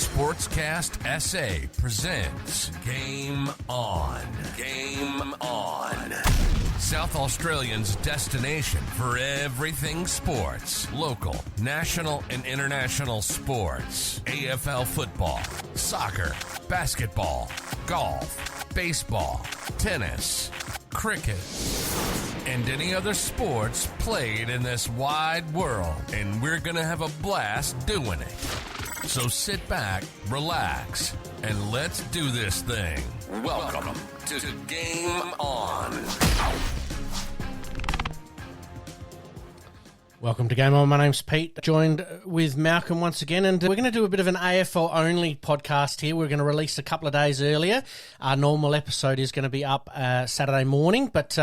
Sportscast SA presents Game On. Game On. South Australians' destination for everything sports. Local, national, and international sports. AFL football, soccer, basketball, golf, baseball, tennis, cricket, and any other sports played in this wide world. And we're going to have a blast doing it. So sit back, relax, and let's do this thing. Welcome to Game On. Welcome to Game On. My name's Pete, joined with Malcom once again, and we're going to do a bit of an AFL-only podcast here. We're going to release a couple of days earlier. Our normal episode is going to be up Saturday morning, but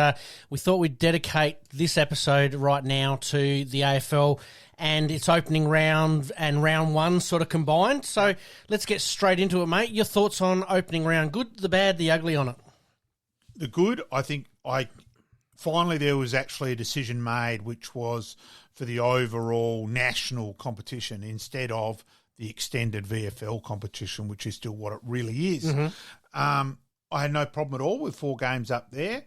we thought we'd dedicate this episode right now to the AFL and its opening round and round one sort of combined. So let's get straight into it, mate. Your thoughts on opening round? Good, the bad, the ugly on it? The good, I think finally there was actually a decision made which was for the overall national competition instead of the extended VFL competition, which is still what it really is. Mm-hmm. I had no problem at all with 4 games up there,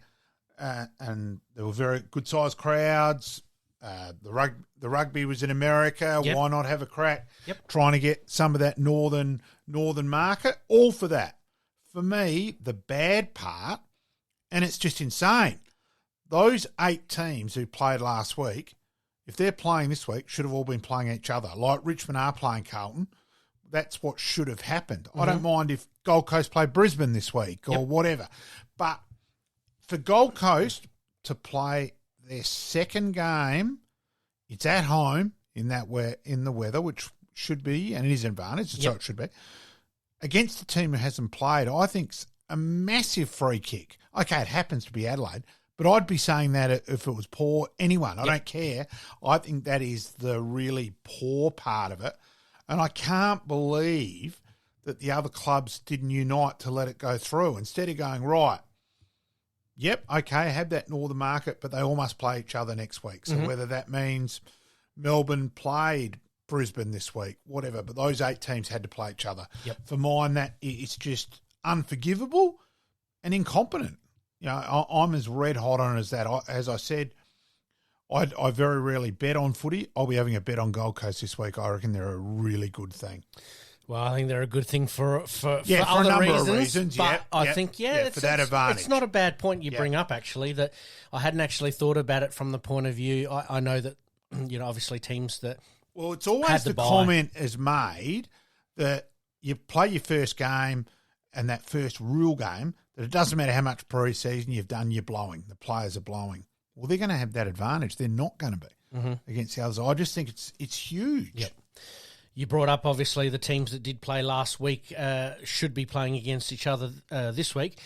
and there were very good-sized crowds. The rugby was in America. Yep. Why not have a crack? Yep. Trying to get some of that northern market. All for that. For me, the bad part, and it's just insane, those 8 teams who played last week, if they're playing this week, should have all been playing each other. Like Richmond are playing Carlton. That's what should have happened. Mm-hmm. I don't mind if Gold Coast play Brisbane this week or whatever. But for Gold Coast to play their second game, it's at home in the weather, which should be, and it is an advantage, so it should be, against the team who hasn't played, I think's a massive free kick. Okay, it happens to be Adelaide, but I'd be saying that if it was poor, anyone. I don't care. I think that is the really poor part of it. And I can't believe that the other clubs didn't unite to let it go through. Instead of going, right, yep, okay, have that northern market, but they all must play each other next week. So whether that means Melbourne played Brisbane this week, whatever, but those 8 teams had to play each other. Yep. For mine, that it's just unforgivable and incompetent. You know, I'm as red hot on it as that. As I said, I very rarely bet on footy. I'll be having a bet on Gold Coast this week. I reckon they're a really good thing. Well, I think they're a good thing for other a number of reasons. But I think, for that advantage. It's not a bad point you bring up, actually, that I hadn't actually thought about it from the point of view. I know that, you know, obviously teams that Well, it's always the comment is made that you play your first game and that first real game, that it doesn't matter how much pre-season you've done, you're blowing. The players are blowing. Well, they're going to have that advantage. They're not going to be against the others. I just think it's huge. Yep. You brought up, obviously, the teams that did play last week should be playing against each other this week.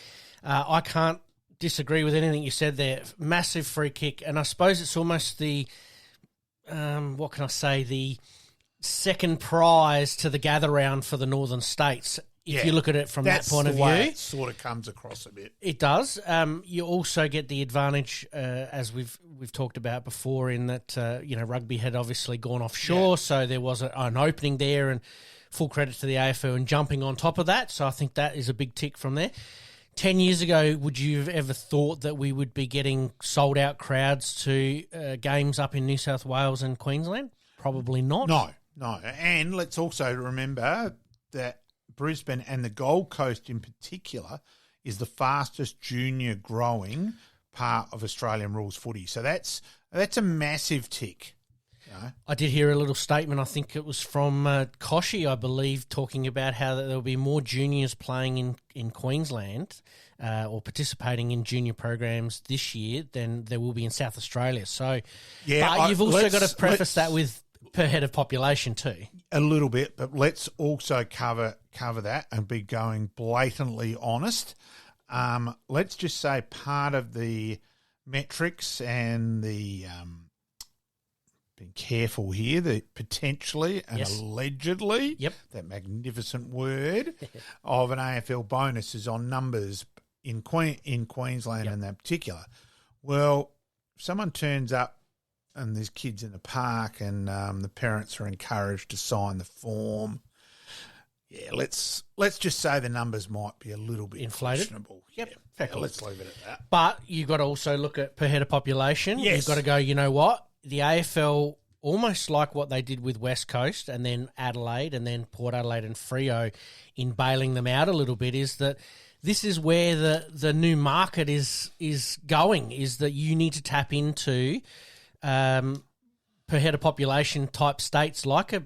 I can't disagree with anything you said there. Massive free kick, and I suppose it's almost the, the second prize to the gather round for the Northern States. If you look at it from that point of view. It sort of comes across a bit. It does. You also get the advantage, as we've talked about before, in that rugby had obviously gone offshore, so there was an opening there, and full credit to the AFL and jumping on top of that. So I think that is a big tick from there. 10 years ago, would you have ever thought that we would be getting sold-out crowds to games up in New South Wales and Queensland? Probably not. No. And let's also remember that Brisbane and the Gold Coast in particular is the fastest junior growing part of Australian rules footy. So that's a massive tick. You know? I did hear a little statement, I think it was from Koshy, I believe, talking about how there will be more juniors playing in Queensland or participating in junior programs this year than there will be in South Australia. So, but you've also got to preface that with per head of population too. A little bit, but let's also cover that and be going blatantly honest. Let's just say part of the metrics and the being careful here, that potentially and allegedly, that magnificent word of an AFL bonus is on numbers in Queensland and that particular. Well, if someone turns up and there's kids in the park and the parents are encouraged to sign the form, Yeah, let's just say the numbers might be a little bit Inflated? questionable. Yep. Yeah. Fair call. Let's leave it at that. But you've got to also look at per head of population. Yes. You've got to go, you know what? The AFL, almost like what they did with West Coast and then Adelaide and then Port Adelaide and Freo in bailing them out a little bit, is that this is where the new market is going, is that you need to tap into per head of population type states like a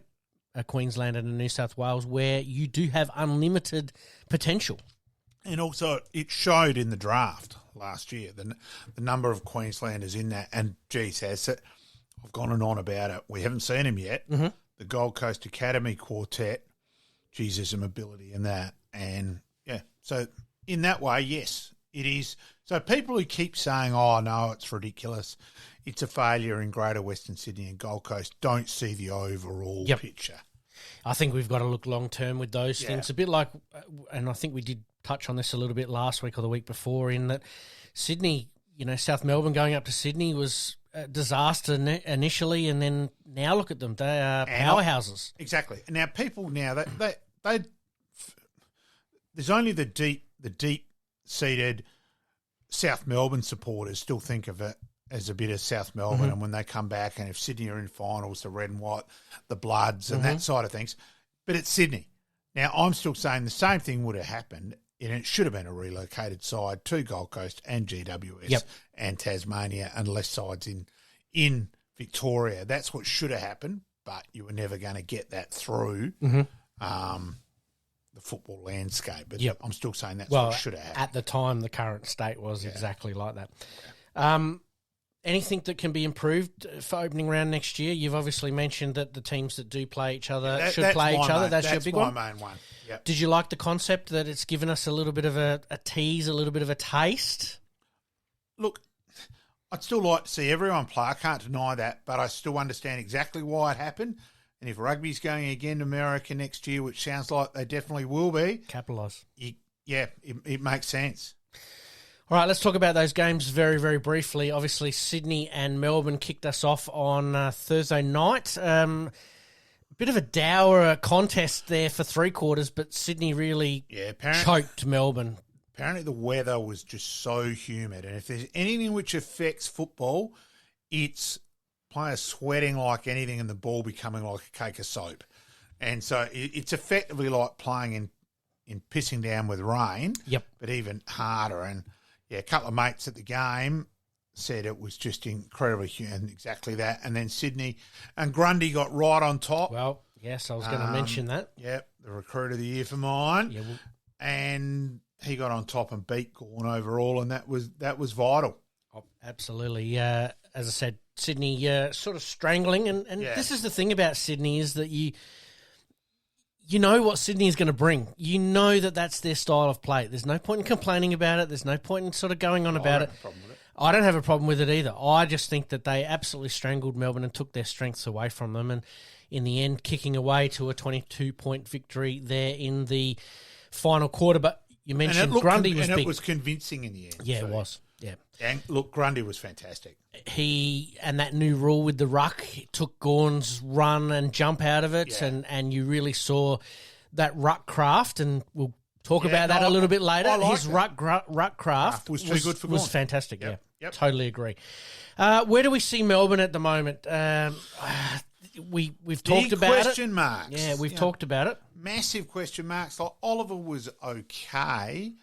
Queensland and a New South Wales, where you do have unlimited potential. And also, it showed in the draft last year, the number of Queenslanders in that. And, geez, I've gone on about it. We haven't seen him yet. Mm-hmm. The Gold Coast Academy Quartet, geez, there's some ability in that. And, yeah, so in that way, yes, it is. So people who keep saying, oh, no, it's ridiculous, it's a failure in Greater Western Sydney and Gold Coast, don't see the overall picture. I think we've got to look long-term with those things. A bit like, and I think we did touch on this a little bit last week or the week before, in that Sydney, South Melbourne going up to Sydney was a disaster initially, and then now look at them. They are powerhouses. Exactly. And now people they there's only the deep-seated South Melbourne supporters still think of it as a bit of South Melbourne, and when they come back, and if Sydney are in finals, the red and white, the Bloods and that side of things. But it's Sydney. Now, I'm still saying the same thing would have happened, and it should have been a relocated side to Gold Coast and GWS and Tasmania and less sides in Victoria. That's what should have happened, but you were never going to get that through the football landscape. But I'm still saying that's what should have happened. At the time, the current state was exactly like that. Anything that can be improved for opening round next year? You've obviously mentioned that the teams that do play each other should play each other. That's your big one? That's my main one. Yep. Did you like the concept that it's given us a little bit of a tease, a little bit of a taste? Look, I'd still like to see everyone play. I can't deny that, but I still understand exactly why it happened. And if rugby's going again to America next year, which sounds like they definitely will be, capitalise. It makes sense. All right, let's talk about those games very, very briefly. Obviously, Sydney and Melbourne kicked us off on Thursday night. Bit of a dour contest there for three quarters, but Sydney really choked Melbourne. Apparently the weather was just so humid, and if there's anything which affects football, it's players sweating like anything and the ball becoming like a cake of soap. And so it's effectively like playing in pissing down with rain, but even harder. And a couple of mates at the game said it was just incredibly humid, and exactly that. And then Sydney and Grundy got right on top. Well, yes, I was going to mention that. Yep, the recruit of the year for mine. Yeah, and he got on top and beat Gawn overall, and that was vital. Oh, absolutely. As I said, Sydney sort of strangling, and this is the thing about Sydney, is that you know what Sydney is going to bring. You know that that's their style of play. There's no point in complaining about it. There's no point in sort of going on about it. I don't have a problem with it either. I just think that they absolutely strangled Melbourne and took their strengths away from them, and in the end, kicking away to a 22-point victory there in the final quarter. But you mentioned Grundy was big. And it was convincing in the end. Yeah, it was. Yeah. And look, Grundy was fantastic. And that new rule with the ruck took Gawn's run and jump out of it, and you really saw that ruck craft, and we'll talk about that a little bit later. His ruck craft was too good for Gawn. Was fantastic. Yep. Totally agree. Where do we see Melbourne at the moment? We've talked about it. Question marks. Yeah, we've talked about it. Massive question marks. Like Oliver was okay.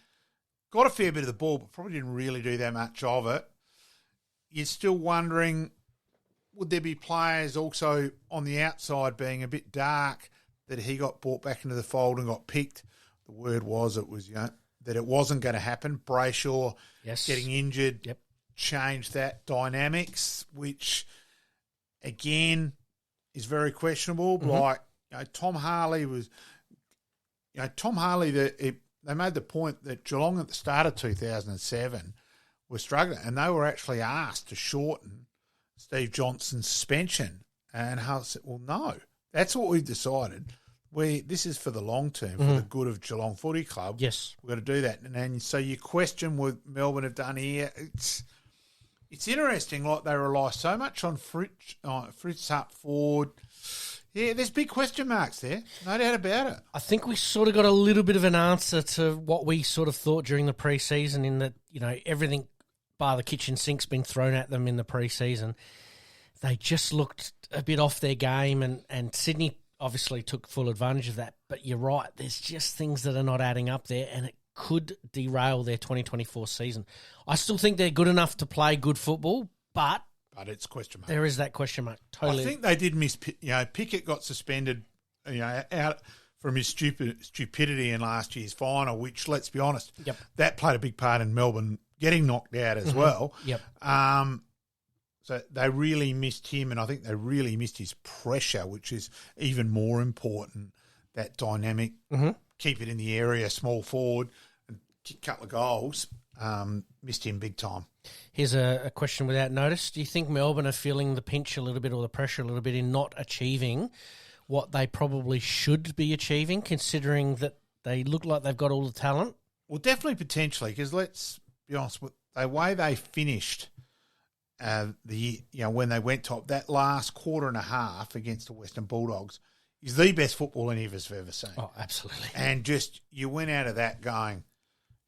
Got a fair bit of the ball, but probably didn't really do that much of it. You're still wondering, would there be players also on the outside being a bit dark that he got brought back into the fold and got picked? The word was that it wasn't going to happen. Brayshaw getting injured changed that dynamics, which again is very questionable. Mm-hmm. Like Tom Harley was, Tom Harley they made the point that Geelong at the start of 2007 were struggling, and they were actually asked to shorten Steve Johnson's suspension. And Harley said, well, no, that's what we've decided. This is for the long term, for the good of Geelong Footy Club. Yes. We've got to do that. And so you question what Melbourne have done here. It's interesting, like they rely so much on Fritz up forward. Yeah, there's big question marks there. No doubt about it. I think we sort of got a little bit of an answer to what we sort of thought during the pre-season in that, everything bar the kitchen sink's been thrown at them in the pre-season. They just looked a bit off their game, and Sydney obviously took full advantage of that. But you're right, there's just things that are not adding up there, and it could derail their 2024 season. I still think they're good enough to play good football, but it's question mark. There is that question mark. Totally. I think they did miss. Pickett got suspended. Out from his stupidity in last year's final, which, let's be honest, that played a big part in Melbourne getting knocked out as well. Yep. So they really missed him, and I think they really missed his pressure, which is even more important. That dynamic, keep it in the area, small forward, and kick a couple of goals. Missed him big time. Here's a question without notice. Do you think Melbourne are feeling the pinch a little bit or the pressure a little bit in not achieving what they probably should be achieving, considering that they look like they've got all the talent? Well, definitely potentially, because let's be honest, with the way they finished when they went top, that last quarter and a half against the Western Bulldogs is the best football any of us have ever seen. Oh, absolutely. And just you went out of that going,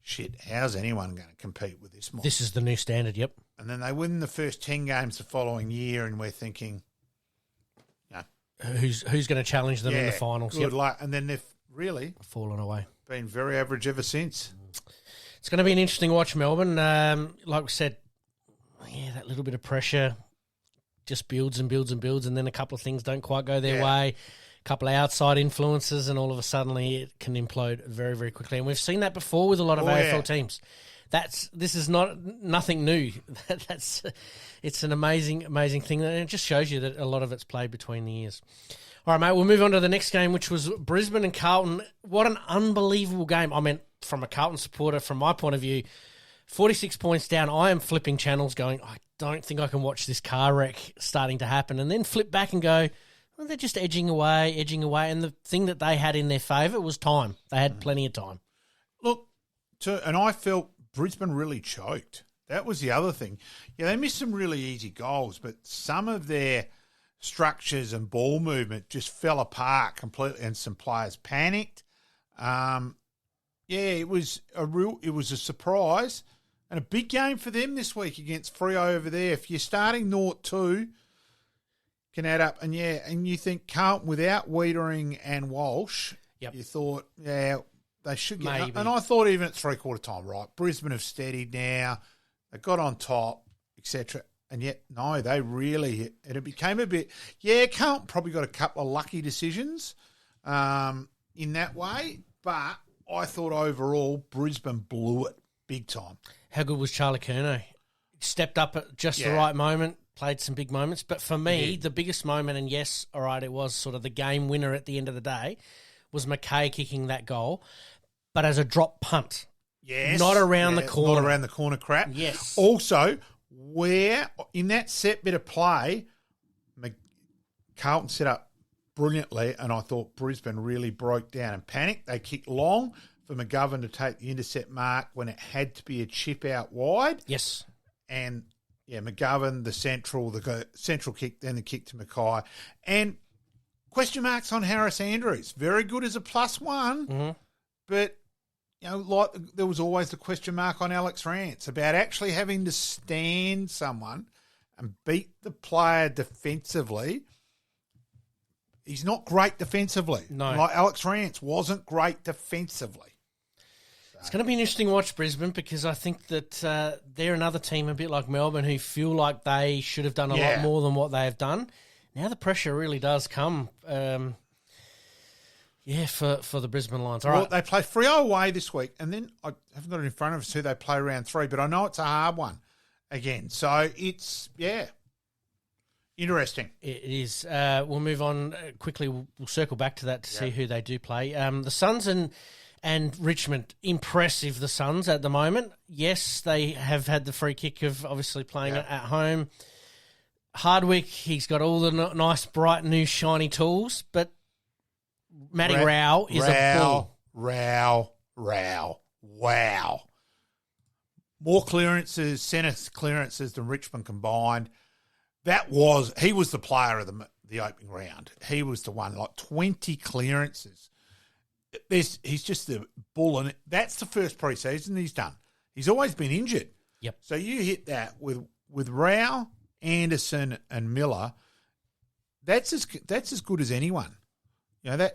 shit, how's anyone going to compete with this? This is the new standard, yep. And then they win the first 10 games the following year, and we're thinking, who's going to challenge them in the finals? Good luck. And then they've really fallen away. Been very average ever since. It's going to be an interesting watch, Melbourne. Like we said, that little bit of pressure just builds and builds and builds, and then a couple of things don't quite go their way. A couple of outside influences, and all of a sudden it can implode very, very quickly. And we've seen that before with a lot of AFL teams. This is nothing new. It's an amazing thing, and it just shows you that a lot of it's played between the years. All right, mate, we'll move on to the next game, which was Brisbane and Carlton. What an unbelievable game. I mean, from a Carlton supporter, from my point of view, 46 points down, I am flipping channels going, I don't think I can watch this car wreck starting to happen, and then flip back and go, well, they're just edging away, and the thing that they had in their favour was time. They had plenty of time. Look, and I felt Brisbane really choked. That was the other thing. Yeah, they missed some really easy goals, but some of their structures and ball movement just fell apart completely, and some players panicked. It was a surprise and a big game for them this week against Freo over there. If you're starting 0-2, can add up, and you think Carlton without Wiedering and Walsh, you thought, they should get. Maybe. And I thought even at 3/4 time, right, Brisbane have steadied now, they got on top, etc. And yet, no, it became a bit, Carlton probably got a couple of lucky decisions in that way, but I thought overall Brisbane blew it big time. How good was Charlie Curnow? Stepped up at just the right moment, played some big moments. But for me, the biggest moment, and yes, all right, it was sort of the game winner at the end of the day, was McKay kicking that goal, but as a drop punt. Yes. Not around the corner. Not around the corner crap. Yes. Also, where in that set bit of play, Carlton set up brilliantly, and I thought Brisbane really broke down and panicked. They kicked long for McGovern to take the intercept mark when it had to be a chip out wide. Yes. And, McGovern, the central kick, then the kick to Mackay. And question marks on Harris Andrews. Very good as a +1, but, there was always the question mark on Alex Rance about actually having to stand someone and beat the player defensively. He's not great defensively. No. Like Alex Rance wasn't great defensively. It's going to be an interesting watch, Brisbane, because I think that they're another team a bit like Melbourne who feel like they should have done a lot more than what they have done. Now the pressure really does come, for the Brisbane Lions. All right. They play Freo away this week, and then I haven't got it in front of us who they play round 3, but I know it's a hard one again. So it's, interesting. It is. We'll move on quickly. We'll circle back to that to see who they do play. The Suns and Richmond, impressive, the Suns at the moment. Yes, they have had the free kick of obviously playing at home. Hardwick, he's got all the nice, bright, new, shiny tools, but Matty Rao is a bull. Rao. Wow. More clearances, centre clearances than Richmond combined. He was the player of the opening round. He was the one, like 20 clearances. He's just the bull, and that's the first pre-season he's done. He's always been injured. Yep. So you hit that with Rao, Anderson, and Miller. That's as good as anyone. You know,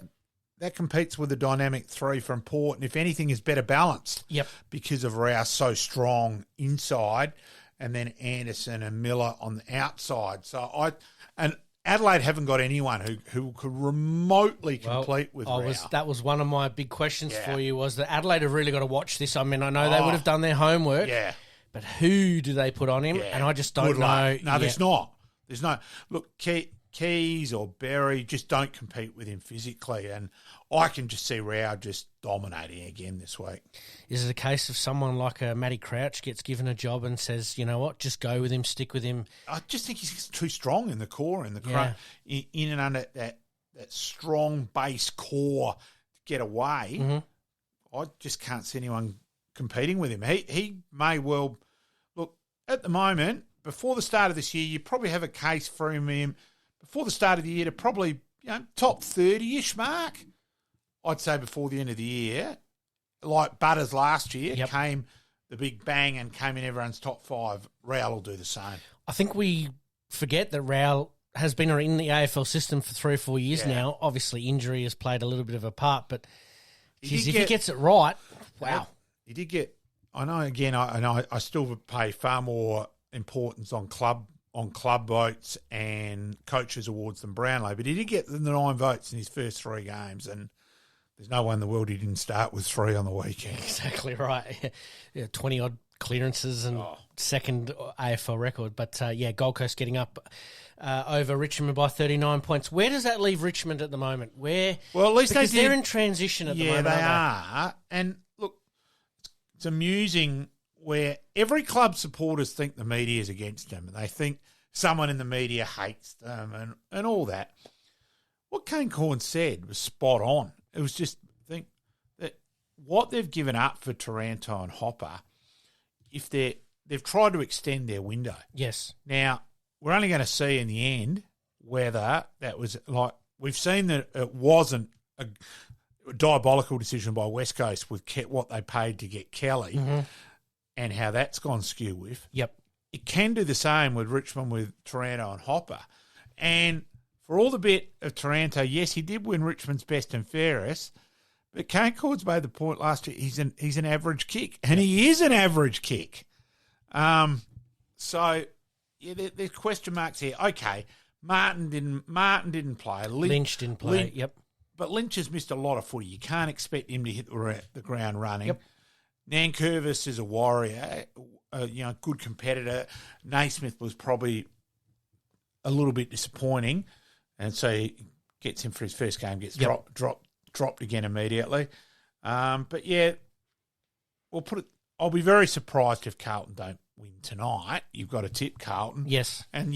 that competes with the dynamic three from Port, and if anything, is better balanced. Yep. Because of Rao so strong inside, and then Anderson and Miller on the outside. And Adelaide haven't got anyone who could remotely compete with Rao. That was one of my big questions for you, was that Adelaide have really got to watch this. I mean, I know they would have done their homework. Yeah. But who do they put on him? Yeah. And I just don't know. No, there's not. There's no. Look, Keys or Berry just don't compete with him physically, and I can just see Rao just dominating again this week. Is it a case of someone like a Matty Crouch gets given a job and says, you know what, just go with him, stick with him? I just think he's too strong in the core, in and under that strong base core to get away. Mm-hmm. I just can't see anyone competing with him. He may well look at the moment. Before the start of this year, you probably have a case for him. Before the start of the year, to probably top 30-ish mark. I'd say before the end of the year, like Butters last year, came the big bang and came in everyone's top 5. Rao will do the same. I think we forget that Rao has been in the AFL system for 3 or 4 years now. Obviously, injury has played a little bit of a part, but if he gets it right, wow. He did get. I know. Again, I still pay far more importance on club votes and coaches awards than Brownlow, but he did get the 9 votes in his first 3 games, and there's no way in the world he didn't start with 3 on the weekend. Exactly right. 20-odd clearances and second AFL record. But, Gold Coast getting up over Richmond by 39 points. Where does that leave Richmond at the moment? Well, at least because they're in transition at the moment. Yeah, they are. And, look, it's amusing where every club supporters think the media is against them, and they think someone in the media hates them and all that. What Kane Corn said was spot on. It was just, I think, that what they've given up for Taranto and Hopper, if they've tried to extend their window. Yes. Now, we're only going to see in the end whether that was like, we've seen that it wasn't a diabolical decision by West Coast with what they paid to get Kelly. Mm-hmm. And how that's gone skew with. Yep. It can do the same with Richmond, with Taranto and Hopper. And for all the bit of Taranto, yes, he did win Richmond's best and fairest, but Kane Cords made the point last year, he's an average kick, and he is an average kick. So, there's question marks here. Okay, Martin didn't play. Lynch didn't play, yep. But Lynch has missed a lot of footy. You can't expect him to hit the ground running. Yep. Nankervis is a warrior, good competitor. Naismith was probably a little bit disappointing, and so he gets him for his first game, gets dropped again immediately. But yeah, we'll put it. I'll be very surprised if Carlton don't win tonight. You've got to tip Carlton, yes, and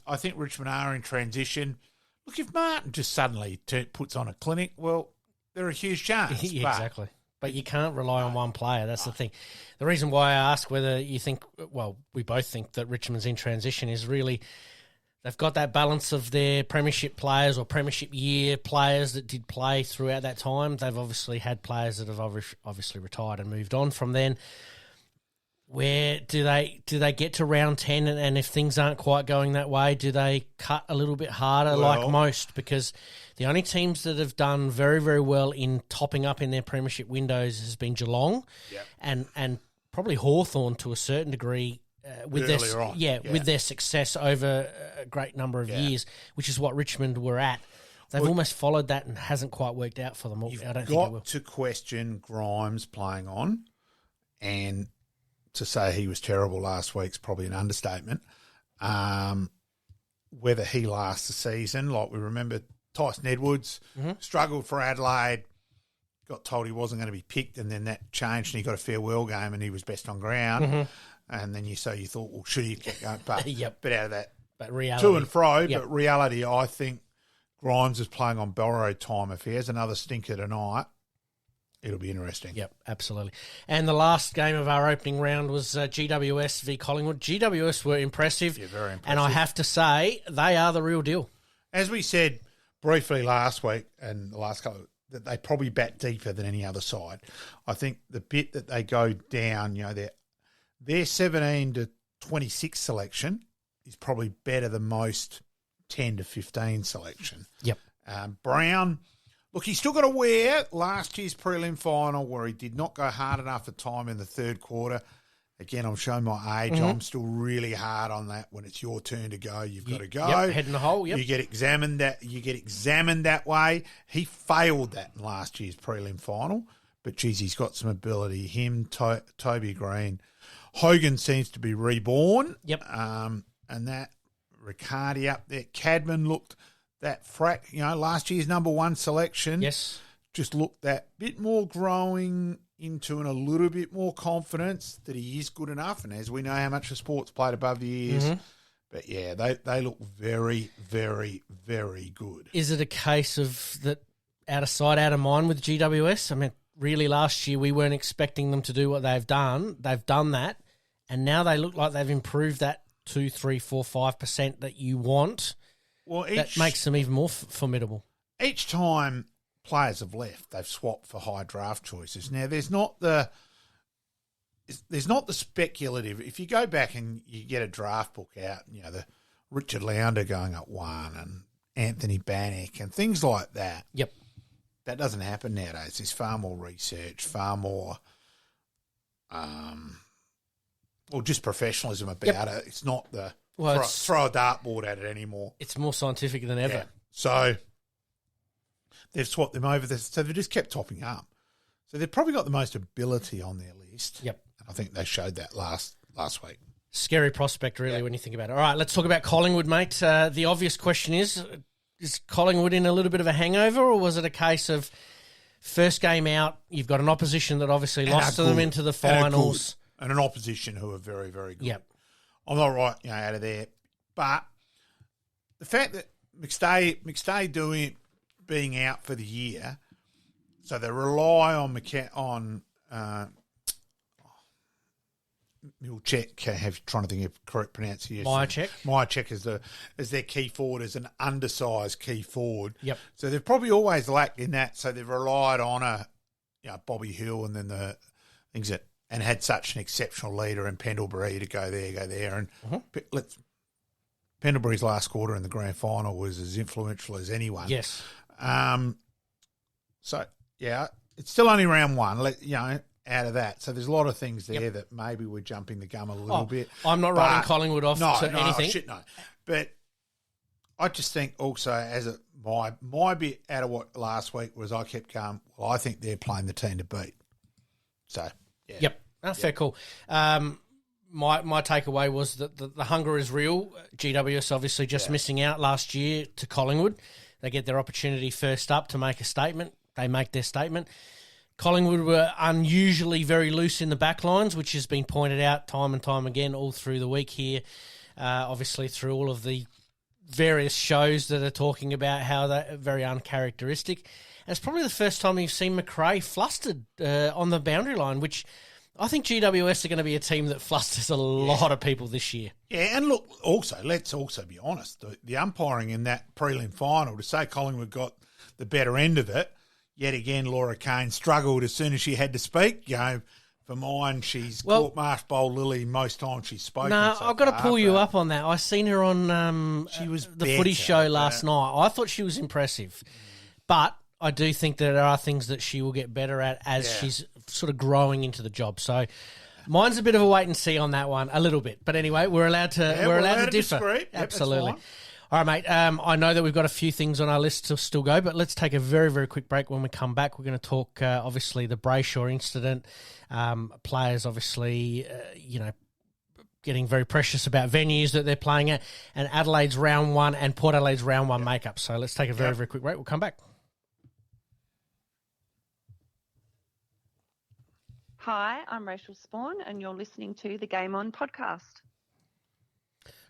I think Richmond are in transition. Look, if Martin just suddenly puts on a clinic, well, they're a huge chance. Exactly. But you can't rely on one player. That's the thing. The reason why I ask whether you think, well, we both think that Richmond's in transition is really they've got that balance of their premiership players or premiership year players that did play throughout that time. They've obviously had players that have obviously retired and moved on from then. Where do they get to round 10 and if things aren't quite going that way, do they cut a little bit harder like most? Because the only teams that have done very, very well in topping up in their premiership windows has been Geelong and probably Hawthorn to a certain degree with their success over a great number of years, which is what Richmond were at. They've almost followed that and hasn't quite worked out for them. You've I don't think they will. got to question Grimes playing on, and to say he was terrible last week's probably an understatement. Whether he lasts the season, like we remember Tyson Edwards struggled for Adelaide, got told he wasn't going to be picked, and then that changed and he got a farewell game and he was best on ground. And then you thought, well, should he have kept going? But, but out of that, reality, to and fro, but reality, I think Grimes is playing on borrowed time. If he has another stinker tonight, it'll be interesting. Yep, absolutely. And the last game of our opening round was GWS v Collingwood. GWS were impressive. Yeah, very impressive. And I have to say, they are the real deal. As we said briefly last week and the last couple, that they probably bat deeper than any other side. I think the bit that they go down, their 17 to 26 selection is probably better than most 10 to 15 selection. Yep. Brown, look, he's still got to wear last year's prelim final where he did not go hard enough at time in the third quarter. Again, I'm showing my age. I'm still really hard on that. When it's your turn to go, you've got to go. Yep, head in the hole, yep. You get examined that way. He failed that in last year's prelim final. But, geez, he's got some ability. Him, Toby Green. Hogan seems to be reborn. Yep. And that Riccardi up there. Cadman looked that last year's number one selection. Yes. Just looked that bit more growing into and a little bit more confidence that he is good enough. And as we know how much the sport's played above the years. But, yeah, they look very, very, very good. Is it a case of that out of sight, out of mind with GWS? I mean, really last year we weren't expecting them to do what they've done. They've done that. And now they look like they've improved that 2, 3, 4, 5% that you want. Well, that makes them even more formidable. Each time players have left, they've swapped for high draft choices. Now, there's not the speculative. If you go back and you get a draft book out, the Richard Lounder going up 1 and Anthony Bannock and things like that. Yep. That doesn't happen nowadays. There's far more research, far more just professionalism about it. It's not the throw a dartboard at it anymore. It's more scientific than ever. Yeah. So they've swapped them over. So they've just kept topping up. So they've probably got the most ability on their list. Yep. And I think they showed that last week. Scary prospect, really, when you think about it. All right, let's talk about Collingwood, mate. The obvious question is Collingwood in a little bit of a hangover, or was it a case of first game out, you've got an opposition that obviously lost to them into the finals. And an opposition who are very, very good. Yep. I'm not right out of there. But the fact that McStay being out for the year, so they rely on Milchek, trying to think of correct pronunciation. Myercheck as their key forward, as an undersized key forward. Yep. So they've probably always lacked in that. So they've relied on Bobby Hill and then the things that, and had such an exceptional leader in Pendlebury to go there. And Pendlebury's last quarter in the grand final was as influential as anyone. Yes. So yeah, it's still only round one. Out of that. So there's a lot of things there that maybe we're jumping the gun a little bit. I'm not writing Collingwood off to anything. No. But I just think also my bit out of what last week was I kept going, well, I think they're playing the team to beat. So, yeah. Yep. Fair call. My takeaway was that the hunger is real. GWS obviously just missing out last year to Collingwood. They get their opportunity first up to make a statement. They make their statement. Collingwood were unusually very loose in the back lines, which has been pointed out time and time again all through the week here, obviously through all of the various shows that are talking about how they're very uncharacteristic. And it's probably the first time you've seen McRae flustered on the boundary line, which I think GWS are going to be a team that flusters a lot of people this year. Yeah, and look, let's also be honest. The umpiring in that prelim final, to say Collingwood got the better end of it, yet again, Laura Kane struggled as soon as she had to speak. For mine, she's caught Marsh Bowl Lily most times she's spoken. No, I've got to pull you up on that. I seen her on she was the footy show last night. I thought she was impressive. But I do think that there are things that she will get better at as she's sort of growing into the job. So mine's a bit of a wait and see on that one, a little bit. But anyway, we're allowed to differ. Disagree. Yep, absolutely. All right, mate. I know that we've got a few things on our list to still go, but let's take a very, very quick break. When we come back, we're going to talk, obviously, the Brayshaw incident. Players, obviously, getting very precious about venues that they're playing at, and Adelaide's round one and Port Adelaide's round one makeup. So let's take a very, very quick break. We'll come back. Hi, I'm Rachel Spawn, and you're listening to the Game On podcast.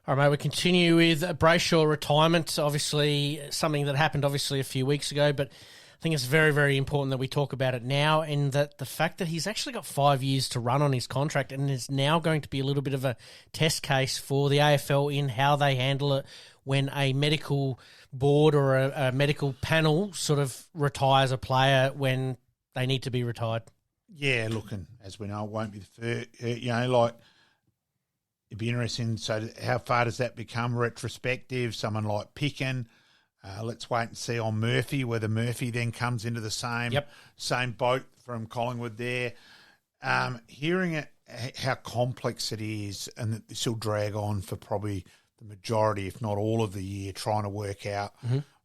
All right, mate, we continue with Brayshaw retirement. Obviously, something that happened a few weeks ago, but think it's very, very important that we talk about it now, and that the fact that he's actually got 5 years to run on his contract and is now going to be a little bit of a test case for the AFL in how they handle it when a medical board or a medical panel sort of retires a player when they need to be retired. Yeah, look, and as we know, it won't be the first, it'd be interesting. So how far does that become retrospective? Someone like Picken. Let's wait and see on Murphy, whether Murphy then comes into the same boat from Collingwood there. Hearing it, how complex it is, and that this will drag on for probably the majority, if not all of the year, trying to work out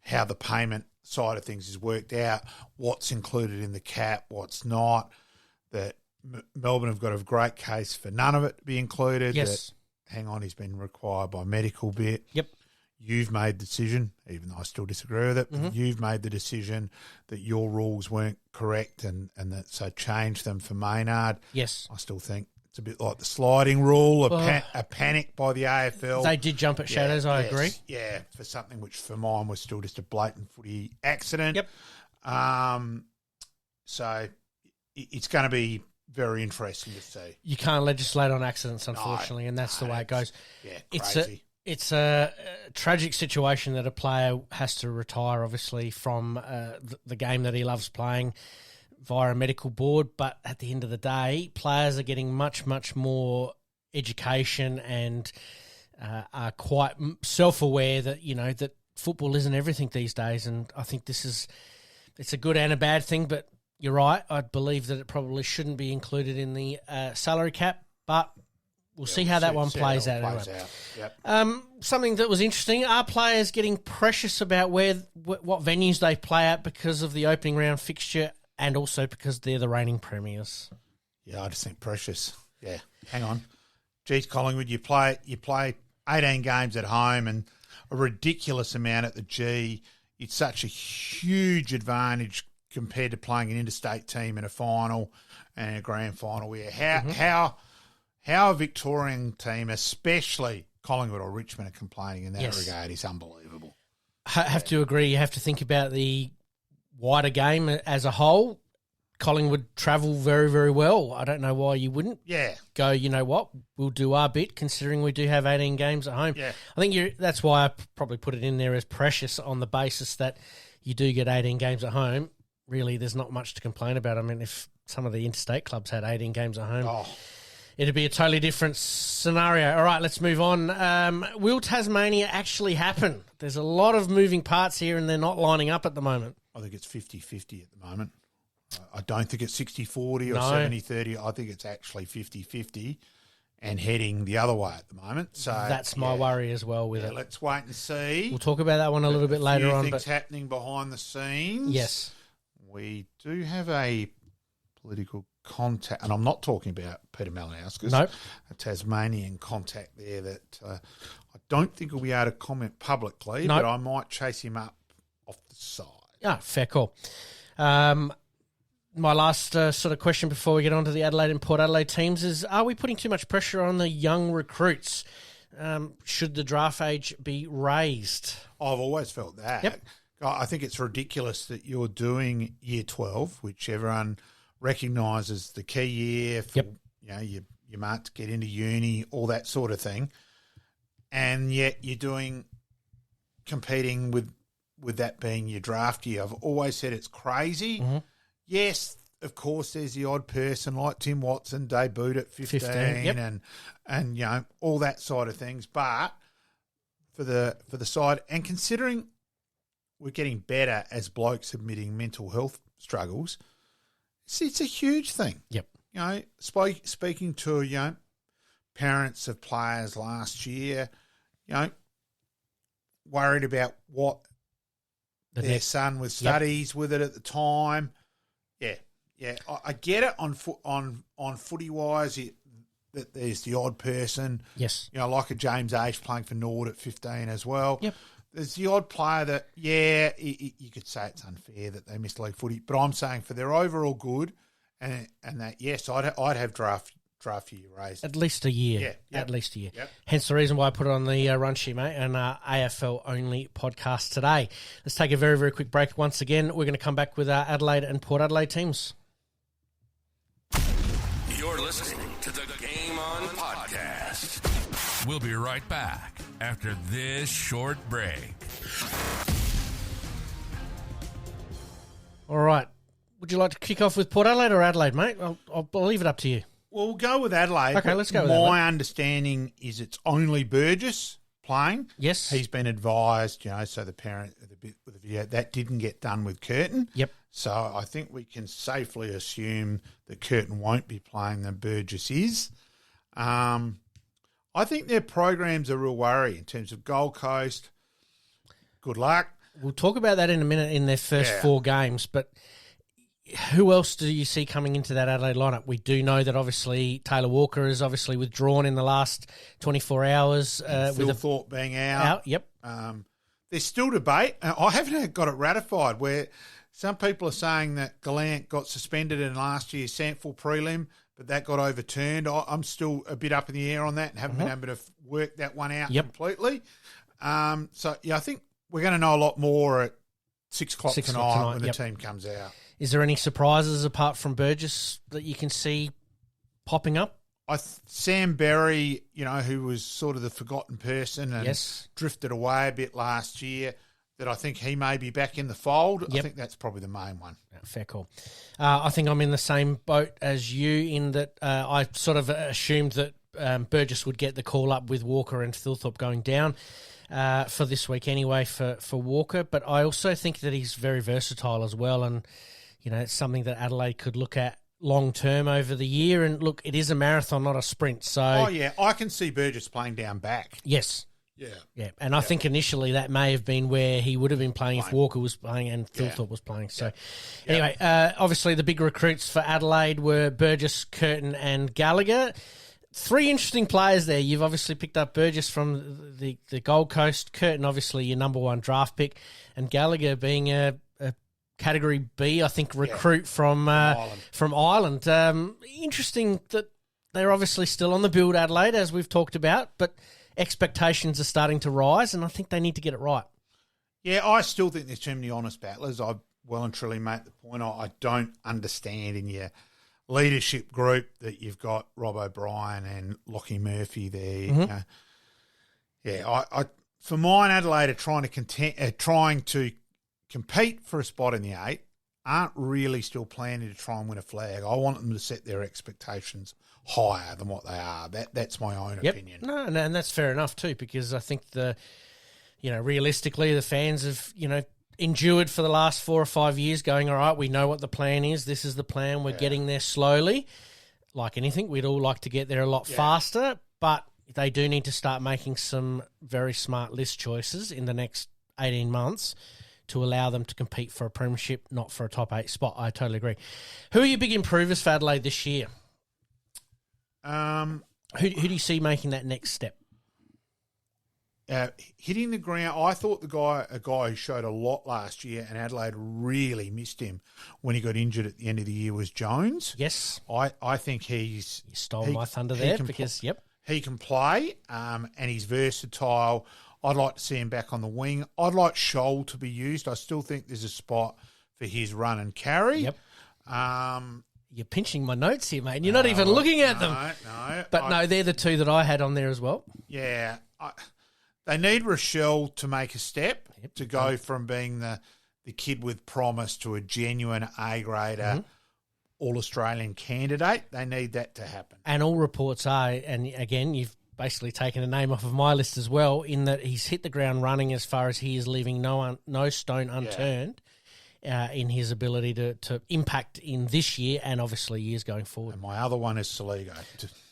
how the payment side of things is worked out, what's included in the cap, what's not, that Melbourne have got a great case for none of it to be included. Yes. That, hang on, he's been required by medical bit. Yep. You've made the decision, even though I still disagree with it, but you've made the decision that your rules weren't correct and that so change them for Maynard. Yes. I still think it's a bit like the sliding rule, a panic by the AFL. They did jump at shadows, I agree. Yeah, for something which for mine was still just a blatant footy accident. Yep. So it's going to be very interesting to see. You can't legislate on accidents, unfortunately, and that's the way it goes. Yeah, crazy. It's a tragic situation that a player has to retire, obviously, from the game that he loves playing via a medical board. But at the end of the day, players are getting much, much more education and are quite self-aware that, that football isn't everything these days. And I think it's a good and a bad thing, but you're right. I believe that it probably shouldn't be included in the salary cap, but we'll see how that one plays out. Anyway. Yep. Something that was interesting, are players getting precious about what venues they play at because of the opening round fixture and also because they're the reigning premiers? Yeah, I just think precious. Yeah, hang on. Geez, Collingwood, you play 18 games at home and a ridiculous amount at the G. It's such a huge advantage compared to playing an interstate team in a final and a grand final. How a Victorian team, especially Collingwood or Richmond, are complaining in that regard is unbelievable. I have to agree. You have to think about the wider game as a whole. Collingwood travel very, very well. I don't know why you wouldn't go, you know what, we'll do our bit considering we do have 18 games at home. Yeah. I think that's why I probably put it in there as precious on the basis that you do get 18 games at home. Really, there's not much to complain about. I mean, if some of the interstate clubs had 18 games at home, it'd be a totally different scenario. All right, let's move on. Will Tasmania actually happen? There's a lot of moving parts here and they're not lining up at the moment. I think it's 50-50 at the moment. I don't think it's 60-40 or 70-30. I think it's actually 50-50 and heading the other way at the moment. So that's my worry as well with it. Let's wait and see. We'll talk about that one a little bit later on. Things happening behind the scenes. Yes. We do have a political contact, and I'm not talking about Peter Malcom, a Tasmanian contact there that I don't think will be able to comment publicly, but I might chase him up off the side. Yeah, fair call. My last sort of question before we get on to the Adelaide and Port Adelaide teams is, are we putting too much pressure on the young recruits? Should the draft age be raised? I've always felt that. Yep. I think it's ridiculous that you're doing year 12, which everyone recognises the key year for your mate to get into uni, all that sort of thing, and yet you're competing with that being your draft year. I've always said it's crazy. Mm-hmm. Yes, of course, there's the odd person like Tim Watson debuted at 15 and all that side of things, but for the side, and considering we're getting better as blokes admitting mental health struggles, it's a huge thing. Yep. Speaking to parents of players last year, worried about what their son was studies with it at the time. Yeah. I get it on footy wise that there's the odd person. Yes. Like a James Age playing for Nord at 15 as well. Yep. There's the odd player that, you could say it's unfair that they miss league footy, but I'm saying for their overall good and that, yes, I'd have draft draft year raised. At least a year. Yeah, yep. At least a year. Yep. Hence the reason why I put it on the run sheet, mate, and AFL only podcast today. Let's take a very, very quick break. Once again, we're going to come back with our Adelaide and Port Adelaide teams. You're listening to the Game On podcast. We'll be right back after this short break. All right. Would you like to kick off with Port Adelaide or Adelaide, mate? I'll leave it up to you. Well, we'll go with Adelaide. Okay, let's go with Adelaide. My understanding is it's only Burgess playing. Yes. He's been advised, so the parent of the bit with the video, that didn't get done with Curtin. Yep. So I think we can safely assume that Curtin won't be playing than Burgess is. I think their program's a real worry in terms of Gold Coast. Good luck. We'll talk about that in a minute in their first 4 games, but who else do you see coming into that Adelaide lineup? We do know that obviously Taylor Walker is obviously withdrawn in the last 24 hours. Phil Thorpe being out. Yep. There's still debate. I haven't got it ratified where some people are saying that Gallant got suspended in last year's Sandford prelim, but that got overturned. I'm still a bit up in the air on that and haven't been able to work that one out completely. I think we're going to know a lot more at 6 o'clock tonight when the team comes out. Is there any surprises apart from Burgess that you can see popping up? Sam Berry, who was sort of the forgotten person and drifted away a bit last year, that I think he may be back in the fold. I think that's probably the main one. Fair call. I think I'm in the same boat as you in that I sort of assumed that Burgess would get the call up with Walker and Thilthorpe going down for this week anyway for Walker. But I also think that he's very versatile as well, and it's something that Adelaide could look at long term over the year. And look, it is a marathon, not a sprint. So I can see Burgess playing down back. Yes. Yeah. And I think initially that may have been where he would have been playing if Walker was playing and Thilthorpe was playing. So anyway, obviously the big recruits for Adelaide were Burgess, Curtin and Gallagher. 3 interesting players there. You've obviously picked up Burgess from the Gold Coast, Curtin obviously your number 1 draft pick, and Gallagher being a Category B, I think, recruit from Ireland. Interesting that they're obviously still on the build, Adelaide, as we've talked about, but expectations are starting to rise, and I think they need to get it right. Yeah, I still think there's too many honest battlers. I well and truly make the point. I don't understand in your leadership group that you've got Rob O'Brien and Lockie Murphy there. I for mine, Adelaide are trying to compete for a spot in the 8, aren't really still planning to try and win a flag. I want them to set their expectations higher than what they are. That's my own opinion. No, and that's fair enough too, because I think realistically the fans have, endured for the last 4 or 5 years going, all right, we know what the plan is. This is the plan. We're getting there slowly. Like anything, we'd all like to get there a lot faster, but they do need to start making some very smart list choices in the next 18 months to allow them to compete for a premiership, not for a top 8 spot. I totally agree. Who are your big improvers for Adelaide this year? Who do you see making that next step? Hitting the ground, I thought a guy who showed a lot last year, and Adelaide really missed him when he got injured at the end of the year, was Jones. Yes. I think you stole my thunder there because, he can play and he's versatile. I'd like to see him back on the wing. I'd like Scholl to be used. I still think there's a spot for his run and carry. Yep. You're pinching my notes here, mate. You're not even looking at them. No. But they're the 2 that I had on there as well. Yeah. They need Rochelle to make a step to go from being the kid with promise to a genuine A-grader, All-Australian candidate. They need that to happen. And all reports are, and again, you've basically taken a name off of my list as well, in that he's hit the ground running as far as he is leaving no stone unturned in his ability to impact in this year and obviously years going forward. And my other one is Saligo.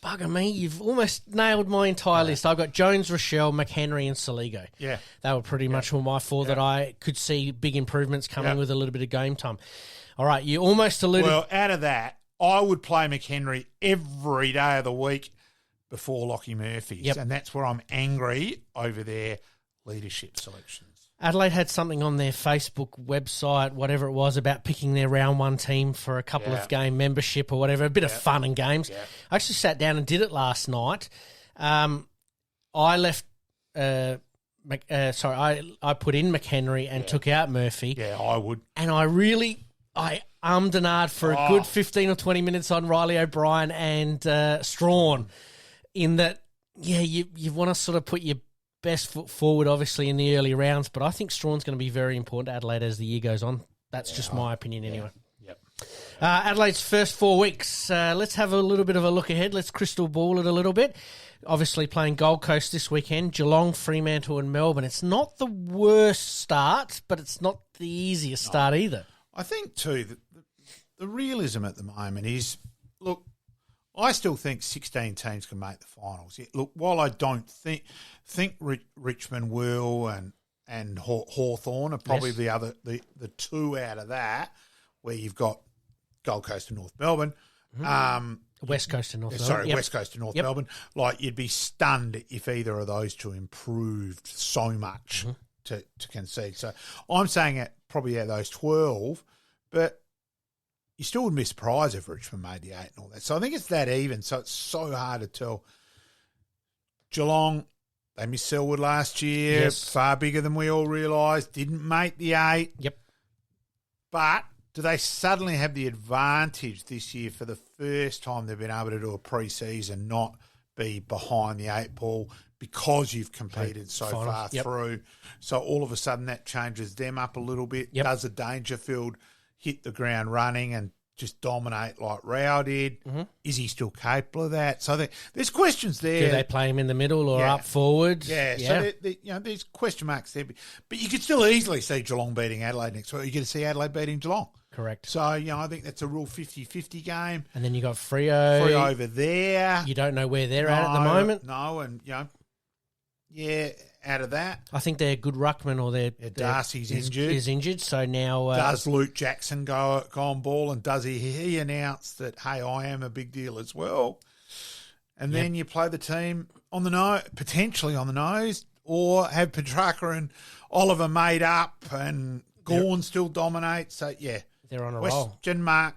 Bugger me, you've almost nailed my entire list. I've got Jones, Rochelle, McHenry and Saligo. Yeah. They were pretty much all my 4 that I could see big improvements coming with a little bit of game time. All right, you almost alluded... Well, out of that, I would play McHenry every day of the week before Lockie Murphy's. Yep. And that's where I'm angry over their leadership selections. Adelaide had something on their Facebook website, whatever it was, about picking their round one team for a couple of game membership or whatever, a bit of fun and games. Yeah. I actually sat down and did it last night. I left, I put in McHenry and took out Murphy. Yeah, I would. And I ummed and ahed for a good 15 or 20 minutes on Riley O'Brien and Strawn, in that, you want to sort of put your best foot forward, obviously, in the early rounds, but I think Strawn's going to be very important to Adelaide as the year goes on. That's just my opinion anyway. Yep. Adelaide's first 4 weeks. Let's have a little bit of a look ahead. Let's crystal ball it a little bit. Obviously playing Gold Coast this weekend, Geelong, Fremantle and Melbourne. It's not the worst start, but it's not the easiest start either. I think, too, that the realism at the moment is, look, I still think 16 teams can make the finals. Look, while I don't think Richmond will and Hawthorn are probably the two out of that, where you've got Gold Coast and North Melbourne. West Coast and North Melbourne. Sorry, West Coast and North Melbourne. Like, you'd be stunned if either of those two improved so much to concede. So I'm saying it probably out of those 12, but you still wouldn't be surprised if Richmond made the 8 and all that. So I think it's that even. So it's so hard to tell. Geelong, they missed Selwood last year, far bigger than we all realised, didn't make the 8. Yep. But do they suddenly have the advantage this year for the first time they've been able to do a pre-season, not be behind the 8 ball because you've competed so far through? So all of a sudden that changes them up a little bit. Yep. Does a Dangerfield hit the ground running and just dominate like Rao did? Is he still capable of that? So there's questions there. Do they play him in the middle or up forward? Yeah. So there's question marks there. But you could still easily see Geelong beating Adelaide next week. You get to see Adelaide beating Geelong. Correct. So, I think that's a real 50-50 game. And then you got Freo. Freo over there. You don't know where they're at the moment. No, and, out of that. I think they're good ruckman, or Darcy's injured. Is injured, so now... does Luke Jackson go on ball, and does he announce that, hey, I am a big deal as well? And then you play the team on the nose, potentially on the nose, or have Petrarca and Oliver made up and Gawn still dominates. So, they're on a roll. Question mark.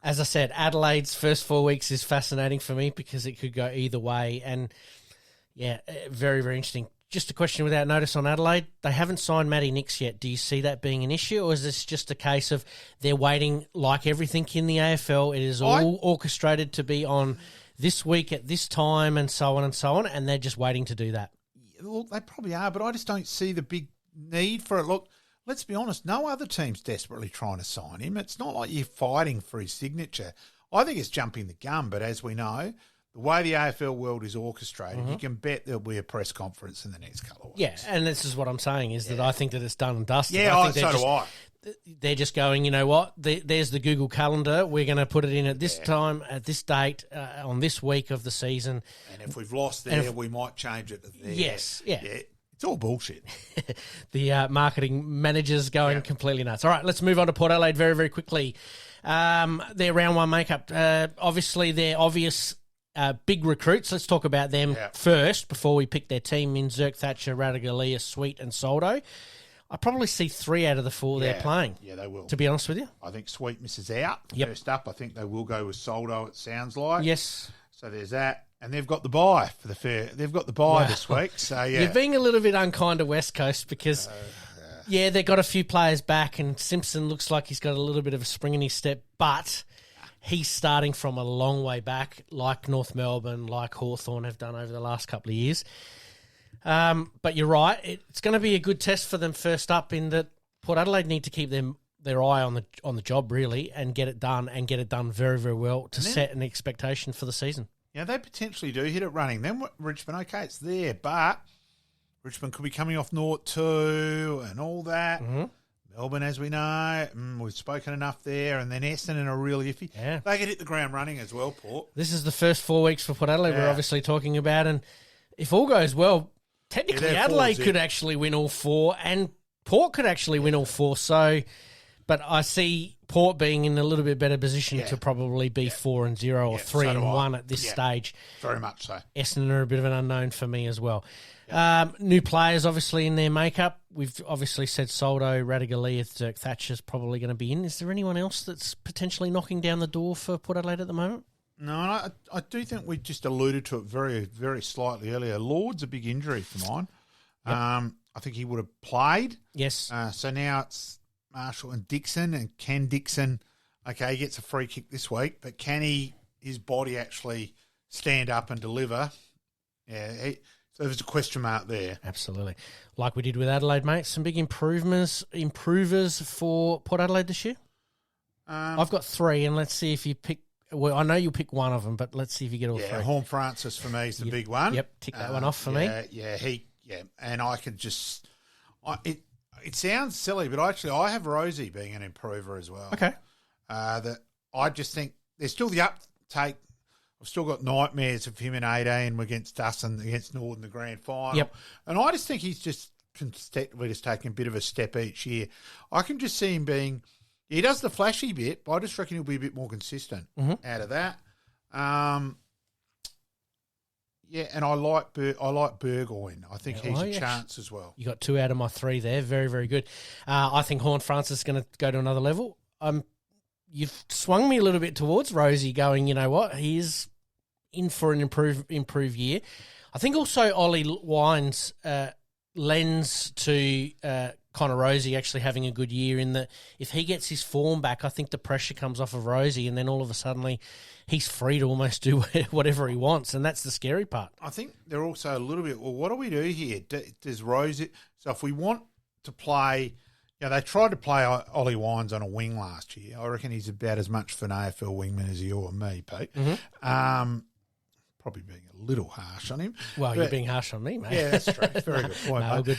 As I said, Adelaide's first 4 weeks is fascinating for me because it could go either way. And, very, very interesting. Just a question without notice on Adelaide. They haven't signed Matty Nix yet. Do you see that being an issue, or is this just a case of they're waiting, like everything in the AFL, it is all orchestrated to be on this week at this time and so on, and they're just waiting to do that? Look, they probably are, but I just don't see the big need for it. Look, let's be honest, no other team's desperately trying to sign him. It's not like you're fighting for his signature. I think it's jumping the gun, but as we know, the way the AFL world is orchestrated, you can bet there'll be a press conference in the next couple of weeks. Yeah, and this is what I'm saying, is that I think that it's done and dusted. Yeah, so do I. They're just going, you know what, there's the Google Calendar. We're going to put it in at this time, at this date, on this week of the season. And if we've lost there, we might change it to there. Yes, yeah. It's all bullshit. The marketing managers going completely nuts. All right, let's move on to Port Adelaide very, very quickly. Their round one makeup, obviously their obvious big recruits. Let's talk about them first before we pick their team in Zirk, Thatcher, Radaglia, Sweet and Soldo. I probably see 3 out of the 4 they're playing. Yeah, they will. To be honest with you. I think Sweet misses out first up. I think they will go with Soldo, it sounds like. Yes. So there's that. And they've got the bye for the fair. They've got the bye this week. So, You're being a little bit unkind to West Coast because, they've got a few players back and Simpson looks like he's got a little bit of a spring in his step, but he's starting from a long way back, like North Melbourne, like Hawthorn have done over the last couple of years. But you're right. It's going to be a good test for them first up, in that Port Adelaide need to keep their eye on the job, really, and get it done very, very well to set an expectation for the season. Yeah, they potentially do hit it running. Then Richmond, okay, it's there, but Richmond could be coming off 0-2 and all that. Melbourne, as we know, we've spoken enough there, and then Essendon are really iffy. Yeah. They could hit the ground running as well, Port. This is the first 4 weeks for Port Adelaide we're obviously talking about, and if all goes well, technically Adelaide could actually win all 4, and Port could actually win all 4. So, but I see Port being in a little bit better position to probably be 4-0 or 3-1 at this stage. Very much so. Essendon are a bit of an unknown for me as well. New players, obviously, in their makeup. We've obviously said Soldo, Radagaliath, Dirk Thatcher's probably going to be in. Is there anyone else that's potentially knocking down the door for Port Adelaide at the moment? No, and I do think we just alluded to it very, very slightly earlier. Lord's a big injury for mine. Yep. I think he would have played. Yes. So now it's Marshall and Dixon, and can Dixon, okay, he gets a free kick this week, but can his body actually stand up and deliver? Yeah, so there's a question mark there. Absolutely. Like we did with Adelaide, mate, some big improvers for Port Adelaide this year? I've got 3, and let's see if you pick. Well, I know you'll pick one of them, but let's see if you get all 3. Yeah, Horn Francis for me is the big one. Yep, tick that one off for me. Yeah, and I could just, it sounds silly, but actually I have Rosie being an improver as well. Okay. That I just think there's still the uptake. I've still got nightmares of him in 18 against us and against Northern the grand final. Yep. And I just think he's just consecutively just taking a bit of a step each year. I can just see him being, he does the flashy bit, but I just reckon he'll be a bit more consistent out of that. Yeah, and I like Burgoyne. I think he's a chance as well. You got 2 out of my 3 there. Very, very good. I think Horn Francis is going to go to another level. You've swung me a little bit towards Rosie going, you know what, he is in for an improved year. I think also Ollie Wines lends to Connor Rosie actually having a good year in that if he gets his form back, I think the pressure comes off of Rosie and then all of a sudden he's free to almost do whatever he wants, and that's the scary part. I think they're also a little bit, well, what do we do here? Does Rosie, so if we want to play, they tried to play Ollie Wines on a wing last year. I reckon he's about as much for an AFL wingman as you or me, Pete. Mm-hmm. Probably being a little harsh on him. Well, you're being harsh on me, mate. Yeah, that's true. Very good point, no, mate. Good.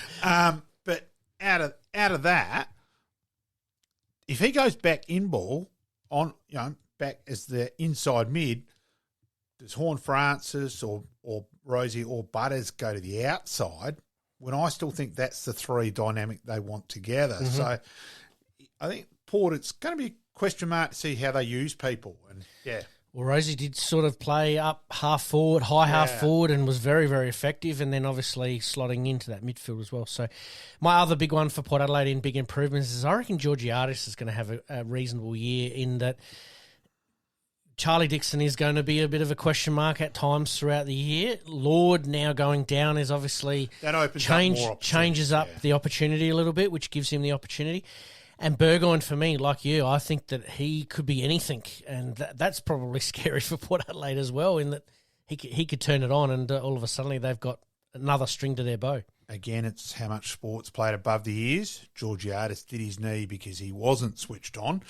But out of that, if he goes back in ball on, back as the inside mid, does Horn Francis or Rosie or Butters go to the outside? When I still think that's the 3 dynamic they want together. Mm-hmm. So I think Port, it's going to be a question mark to see how they use people. And well, Rosie did sort of play up half forward, half forward, and was very, very effective, and then obviously slotting into that midfield as well. So my other big one for Port Adelaide in big improvements is I reckon Georgiadis is going to have a reasonable year in that Charlie Dixon is going to be a bit of a question mark at times throughout the year. Lord now going down is obviously that opens up more changes up the opportunity a little bit, which gives him the opportunity. And Burgoyne, for me, like you, I think that he could be anything, and that's probably scary for Port Adelaide as well, in that he could turn it on, and all of a sudden they've got another string to their bow. Again, it's how much sport's played above the ears. Georgiadis did his knee because he wasn't switched on.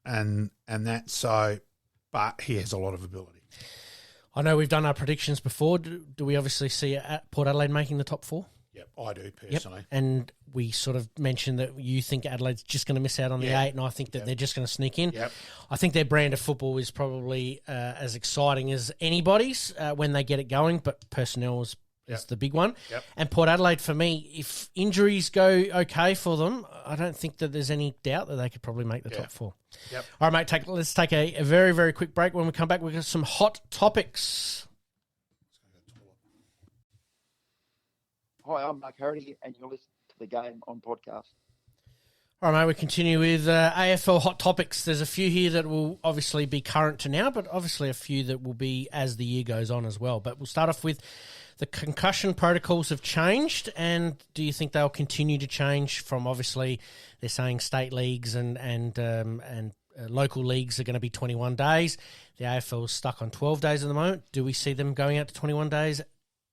And that's so, but he has a lot of ability. I know we've done our predictions before. Do we obviously see Port Adelaide making the top 4? Yep, I do personally. Yep. And we sort of mentioned that you think Adelaide's just going to miss out on the 8, and I think that they're just going to sneak in. Yep. I think their brand of football is probably as exciting as anybody's when they get it going, but personnel is the big one. Yep. And Port Adelaide, for me, if injuries go okay for them, I don't think that there's any doubt that they could probably make the top 4. Yep. All right, mate, let's take a very, very quick break. When we come back, we've got some hot topics. Hi, I'm Mark Harity, and you're listening to the Game On podcast. All right, mate, we continue with AFL hot topics. There's a few here that will obviously be current to now, but obviously a few that will be as the year goes on as well. But we'll start off with the concussion protocols have changed, and do you think they'll continue to change from, obviously, they're saying state leagues and local leagues are going to be 21 days. The AFL is stuck on 12 days at the moment. Do we see them going out to 21 days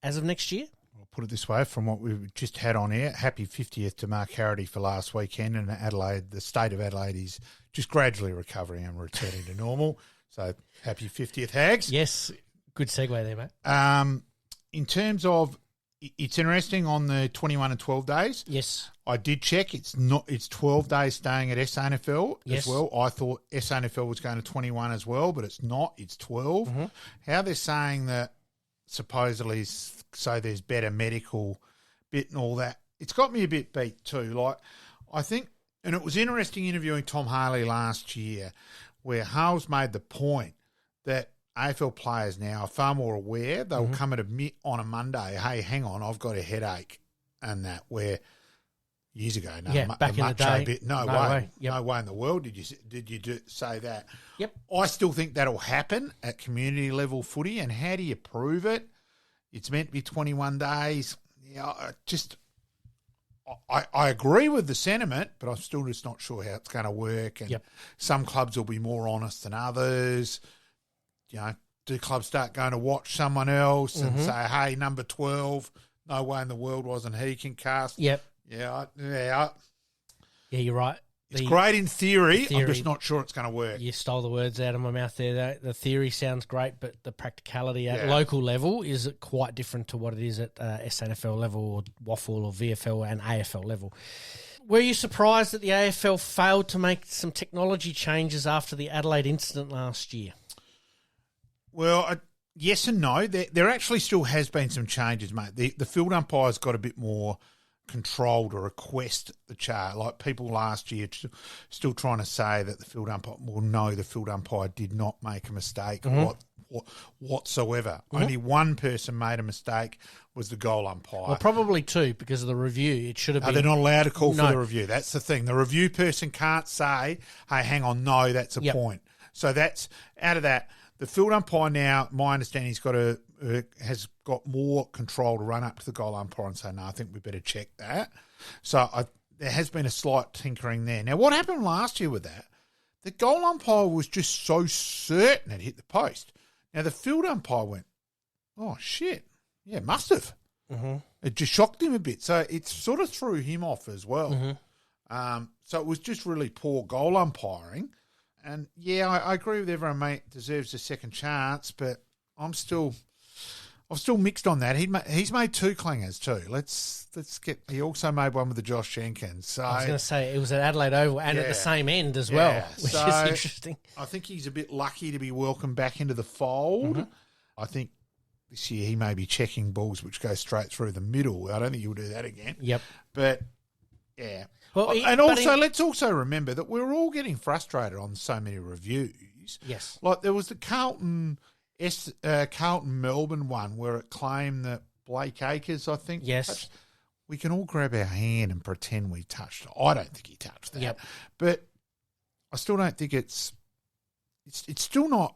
as of next year? Put it this way, from what we've just had on air, happy 50th to Mark Harity for last weekend, and Adelaide, the state of Adelaide is just gradually recovering and returning to normal. So happy 50th, Hags. Yes, good segue there, mate. In terms of, it's interesting on the 21 and 12 days. Yes. I did check. It's 12 days staying at SANFL as well. I thought SANFL was going to 21 as well, but it's not. It's 12. Mm-hmm. How they're saying that supposedly so there's better medical bit and all that, it's got me a bit beat too. Like, I think And it was interesting interviewing Tom Harley last year where Hales made the point that AFL players now are far more aware. They'll come and admit on a Monday, hey, hang on, I've got a headache and that, where years ago, back in the day, no way. Yep. No way in the world did you say that. Yep. I still think that'll happen at community level footy, and how do you prove it? It's meant to be 21 days. I agree with the sentiment, but I'm still just not sure how it's going to work. And some clubs will be more honest than others. Do clubs start going to watch someone else and say, hey, number 12, no way in the world wasn't he concussed? Yep. Yeah, you're right. It's great in theory. I'm just not sure it's going to work. You stole the words out of my mouth there. The theory sounds great, but the practicality at local level is quite different to what it is at SNFL level or WAFL or VFL and AFL level. Were you surprised that the AFL failed to make some technology changes after the Adelaide incident last year? Well, yes and no. There actually still has been some changes, mate. The field umpires got a bit more control to request the charge. Like people last year still trying to say that the field umpire, well, no, the field umpire did not make a mistake whatsoever. Only one person made a mistake, was the goal umpire. Well, probably two, because of the review. It should have been. They're not allowed to call for the review. That's the thing. The review person can't say, hey, hang on, no, that's a point. So that's out of that. The field umpire now, my understanding, has got more control to run up to the goal umpire and say, no, I think we better check that. So there has been a slight tinkering there. Now, what happened last year with that, the goal umpire was just so certain it hit the post. Now, the field umpire went, oh, shit, yeah, must have. It just shocked him a bit. So it sort of threw him off as well. So it was just really poor goal umpiring. And, yeah, I agree with everyone, mate, deserves a second chance, but I'm still mixed on that. He's made two clangers too. Let's get. He also made one with the Josh Jenkins. So I was going to say it was at Adelaide Oval and at the same end as well, which is interesting. I think he's a bit lucky to be welcomed back into the fold. I think this year he may be checking balls which go straight through the middle. I don't think he'll do that again. Yep. But yeah. Well, let's also remember that we're all getting frustrated on so many reviews. Yes. Like there was the Carlton Melbourne one where it claimed that Blake Acres, I think. Yes. We can all grab our hand and pretend we touched it. I don't think he touched that. Yep. But I still don't think it's still not.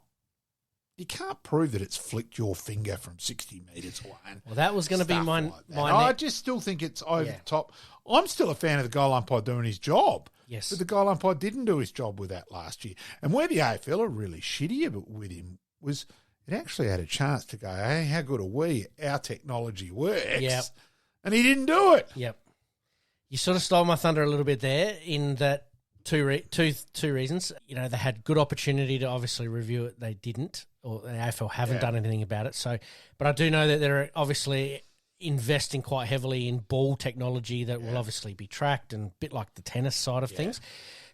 You can't prove that it's flicked your finger from 60 metres away. Well, that was going to be my I just still think it's over the top. I'm still a fan of the goal umpire doing his job. Yes. But the goal umpire didn't do his job with that last year. And where the AFL are really shitty with him was it actually had a chance to go, hey, how good are we? Our technology works. Yep. And he didn't do it. Yep. You sort of stole my thunder a little bit there in that two reasons. You know, they had good opportunity to obviously review it. They didn't, or the AFL haven't done anything about it. So, but I do know that they're obviously investing quite heavily in ball technology that will obviously be tracked, and a bit like the tennis side of things.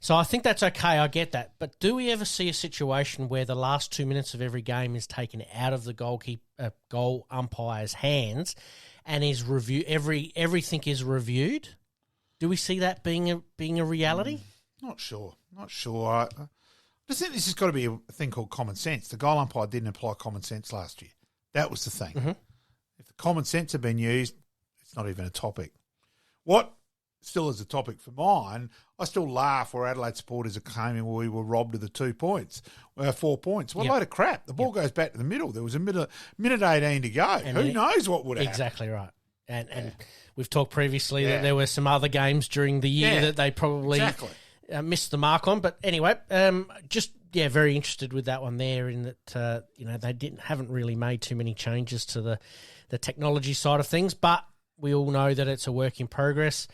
So I think that's okay. I get that. But do we ever see a situation where the last 2 minutes of every game is taken out of the goal umpire's hands and is everything is reviewed? Do we see that being a reality? Not sure. I just think this has got to be a thing called common sense. The goal umpire didn't apply common sense last year. That was the thing. If the common sense had been used, it's not even a topic. What still is a topic for mine, I still laugh where Adelaide supporters are claiming we were robbed of the 2 points, 4 points. What a load of crap. The ball goes back to the middle. There was a minute 18 to go. And who knows what would happen? Exactly right. And we've talked previously that there were some other games during the year that they probably missed the mark on. But anyway, very interested with that one there in that, they haven't really made too many changes to the technology side of things, but we all know that it's a work in progress.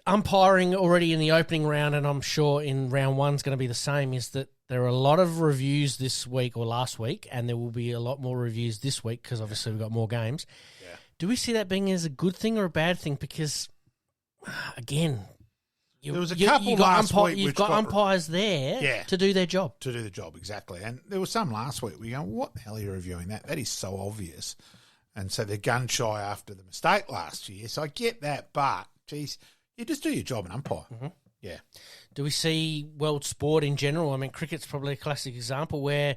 Umpiring already in the opening round, and I'm sure in round one's going to be the same, is that there are a lot of reviews this week or last week, and there will be a lot more reviews this week because obviously we've got more games. Yeah. Do we see that being as a good thing or a bad thing? Because, again, there was a couple last week. You've got umpires there to do their job. To do the job, exactly. And there was some last week where you go, what the hell are you reviewing that? That is so obvious. And so they're gun shy after the mistake last year. So I get that, but, geez, you just do your job and umpire. Yeah. Do we see world sport in general? I mean, cricket's probably a classic example where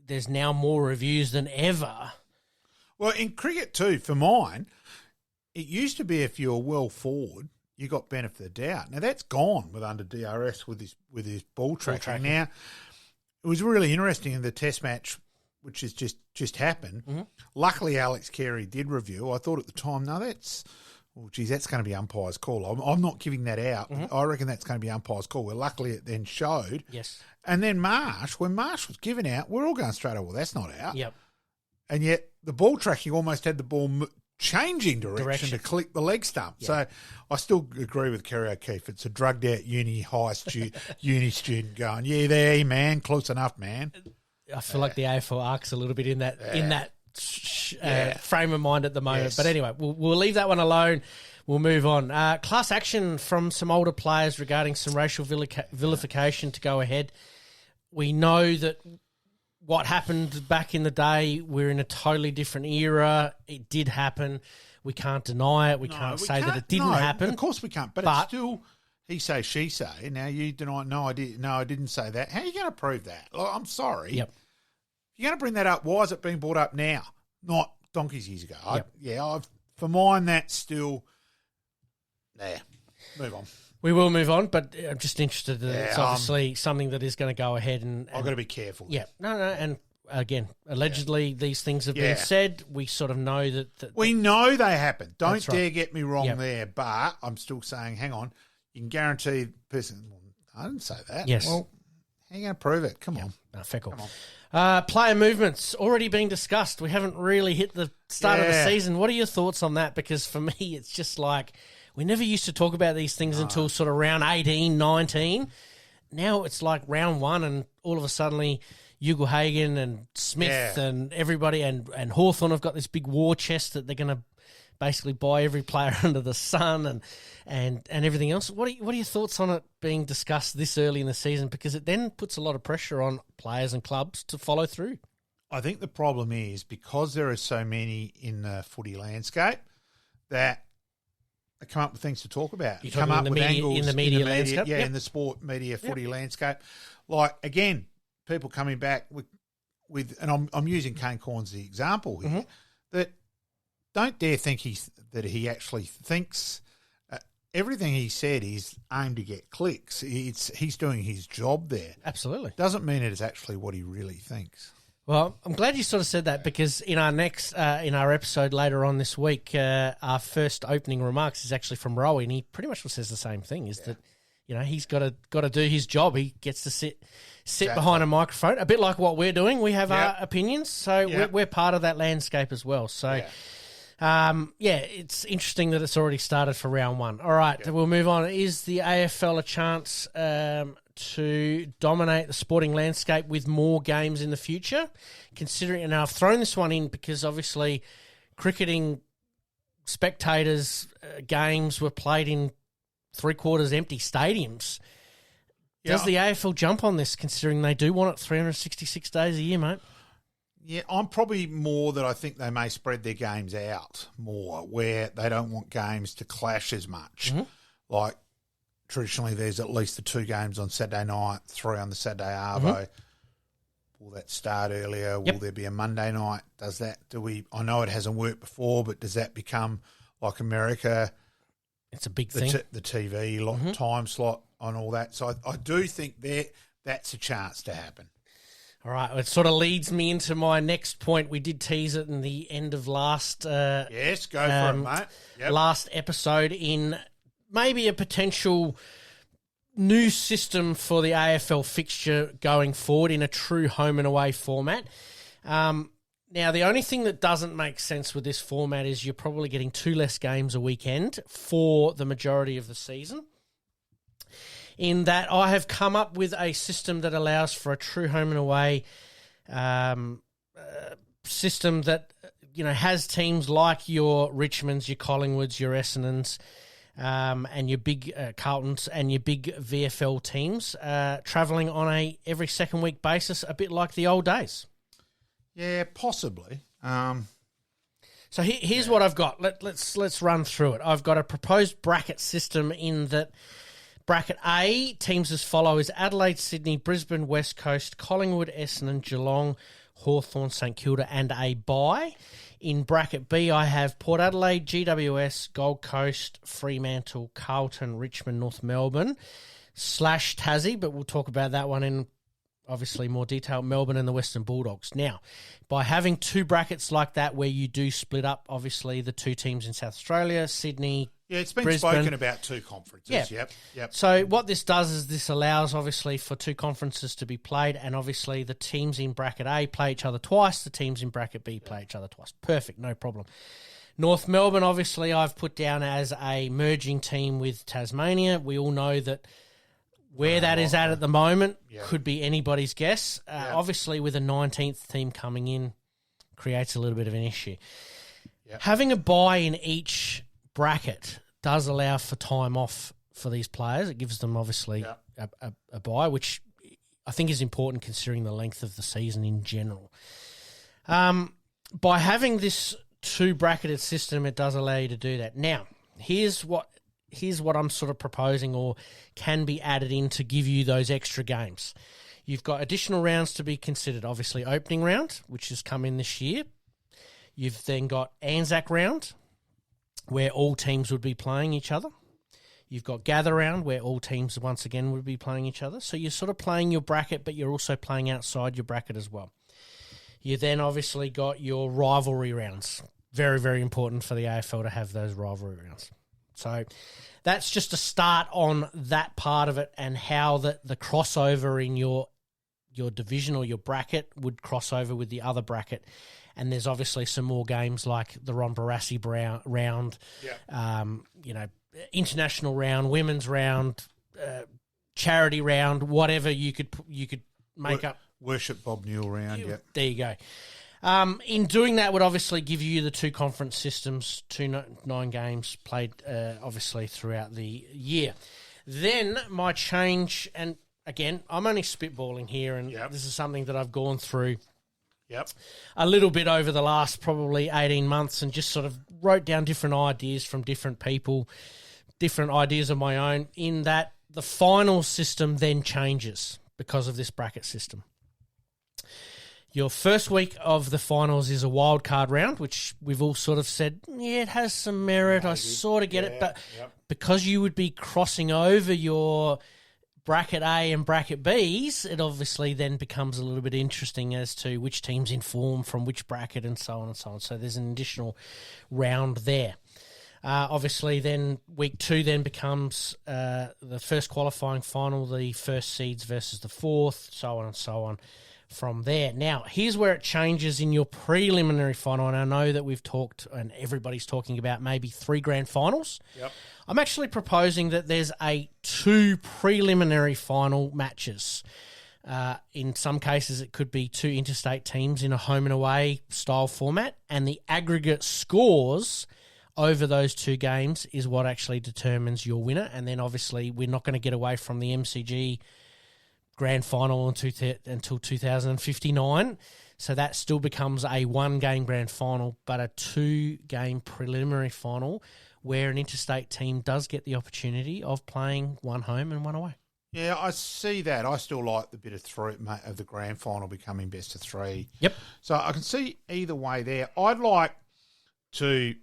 there's now more reviews than ever. Well, in cricket too, for mine, it used to be if you were well forward, you got benefit of the doubt. Now that's gone with under DRS with his ball tracking. Now it was really interesting in the Test match, which has just happened. Mm-hmm. Luckily, Alex Carey did review. I thought at the time, no, that's going to be umpire's call. I'm not giving that out. Mm-hmm. I reckon that's going to be umpire's call. Well, luckily it then showed. Yes. And then when Marsh was given out, we're all going straight away, well, that's not out. Yep. And yet the ball tracking almost had the ball changing direction to click the leg stump. Yep. So I still agree with Kerry O'Keefe. It's a drugged out uni student going, yeah, there, man, close enough, man. I feel like the AFL arcs a little bit in that frame of mind at the moment. Yes. But anyway, we'll leave that one alone. We'll move on. Class action from some older players regarding some racial vilification to go ahead. We know that what happened back in the day, we're in a totally different era. It did happen. We can't deny it. We can't say that it didn't happen. Of course we can't. But it's still he say, she say. Now you deny, no, I didn't say that. How are you going to prove that? Like, I'm sorry. Yep. If you're going to bring that up, why is it being brought up now, not donkeys years ago? Yep. For mine, that's still, move on. We will move on, but I'm just interested that it's obviously something that is going to go ahead and I've got to be careful. Yeah. No, and again, allegedly these things have been said. We sort of know that we know they happen. Don't right. dare get me wrong there, but I'm still saying, hang on, you can guarantee the person, I didn't say that. Yes. Well, how are you going to prove it? Come on. No, feckle. Come on. Player movements already being discussed. We haven't really hit the start of the season. What are your thoughts on that? Because for me, it's just like we never used to talk about these things until sort of round 18, 19. Now it's like round 1 and all of a sudden Ugelhagen and Smith and everybody and Hawthorn have got this big war chest that they're going to basically buy every player under the sun and everything else. What are your thoughts on it being discussed this early in the season? Because it then puts a lot of pressure on players and clubs to follow through. I think the problem is because there are so many in the footy landscape that they come up with things to talk about. You come up with angles in the media landscape? in the sport media footy landscape. Like, again, people coming back with and I'm using Kane Cornes as the example here, that don't dare think that he actually thinks everything he said is aimed to get clicks. He's doing his job there. Absolutely. Doesn't mean it is actually what he really thinks. Well, I'm glad you sort of said that because in our next in our episode later on this week, our first opening remarks is actually from Rowie, and he pretty much says the same thing: is that he's got to do his job. He gets to sit behind a microphone, a bit like what we're doing. We have our opinions, so we're part of that landscape as well. So. It's interesting that it's already started for round 1. All right, we'll move on. Is the AFL a chance to dominate the sporting landscape with more games in the future? Considering, and I've thrown this one in because obviously cricketing spectators games were played in 3/4 empty stadiums. Does the AFL jump on this considering they do want it 366 days a year, mate? Yeah, I'm probably more that I think they may spread their games out more where they don't want games to clash as much. Mm-hmm. Like traditionally there's at least the 2 games on Saturday night, 3 on the Saturday Arvo. Mm-hmm. Will that start earlier? Will there be a Monday night? I know it hasn't worked before, but does that become like America? It's a big thing. The TV time slot on all that. So I do think that's a chance to happen. All right, it sort of leads me into my next point. We did tease it in the end of last yes, go for it, mate. Yep. Last episode in maybe a potential new system for the AFL fixture going forward in a true home and away format. Now, the only thing that doesn't make sense with this format is you're probably getting 2 less games a weekend for the majority of the season. In that I have come up with a system that allows for a true home and away system that has teams like your Richmonds, your Collingwoods, your Essendons, and your big Carltons and your big VFL teams travelling on a every second week basis, a bit like the old days. Yeah, possibly. So here's what I've got. Let's run through it. I've got a proposed bracket system in that Bracket A, teams as follow is Adelaide, Sydney, Brisbane, West Coast, Collingwood, Essendon, Geelong, Hawthorn, St Kilda, and a bye. In bracket B, I have Port Adelaide, GWS, Gold Coast, Fremantle, Carlton, Richmond, North Melbourne, / Tassie, but we'll talk about that one in obviously more detail, Melbourne and the Western Bulldogs. Now, by having two brackets like that where you do split up, obviously, the two teams in South Australia, Sydney, Yeah, it's been Brisbane. spoken about two conferences. Yeah. Yep. So what this does is this allows, obviously, for two conferences to be played, and obviously the teams in bracket A play each other twice, the teams in bracket B play each other twice. Perfect, no problem. North Melbourne, obviously, I've put down as a merging team with Tasmania. We all know that where that is at the moment could be anybody's guess. Obviously, with a 19th team coming in, creates a little bit of an issue. Yep. Having a bye in each bracket does allow for time off for these players. It gives them, obviously, a bye, which I think is important considering the length of the season in general. By having this two-bracketed system, it does allow you to do that. Now, here's what I'm sort of proposing or can be added in to give you those extra games. You've got additional rounds to be considered. Obviously, opening round, which has come in this year. You've then got Anzac round, where all teams would be playing each other. You've got gather round, where all teams once again would be playing each other. So you're sort of playing your bracket, but you're also playing outside your bracket as well. You then obviously got your rivalry rounds. Very, very important for the AFL to have those rivalry rounds. So that's just a start on that part of it and how the crossover in your division or your bracket would cross over with the other bracket. And there's obviously some more games like the Ron Barassi round, international round, women's round, charity round, whatever you could make up. Worship Bob Newell round, There you go. In doing that would obviously give you the two conference systems, 9 games played obviously throughout the year. Then my change, and again, I'm only spitballing here, and this is something that I've gone through a little bit over the last probably 18 months and just sort of wrote down different ideas from different people, different ideas of my own, in that the final system then changes because of this bracket system. Your first week of the finals is a wild card round, which we've all sort of said, it has some merit. Maybe. I sort of get it. But because you would be crossing over your bracket A and bracket Bs, it obviously then becomes a little bit interesting as to which teams in form from which bracket and so on and so on. So there's an additional round there. Obviously, then week 2 then becomes the first qualifying final, the first seeds versus the fourth, so on and so on. From there. Now, here's where it changes in your preliminary final, and I know that we've talked, and everybody's talking about maybe 3 grand finals. I'm actually proposing that there's 2 preliminary final matches. In some cases, it could be 2 interstate teams in a home and away style format, and the aggregate scores over those 2 games is what actually determines your winner. And then, obviously, we're not going to get away from the MCG grand final until 2059. So that still becomes a 1-game grand final, but a 2-game preliminary final where an interstate team does get the opportunity of playing 1 home and 1 away. Yeah, I see that. I still like the bit of 3 of the grand final becoming best of 3. Yep. So I can see either way there. I'd like to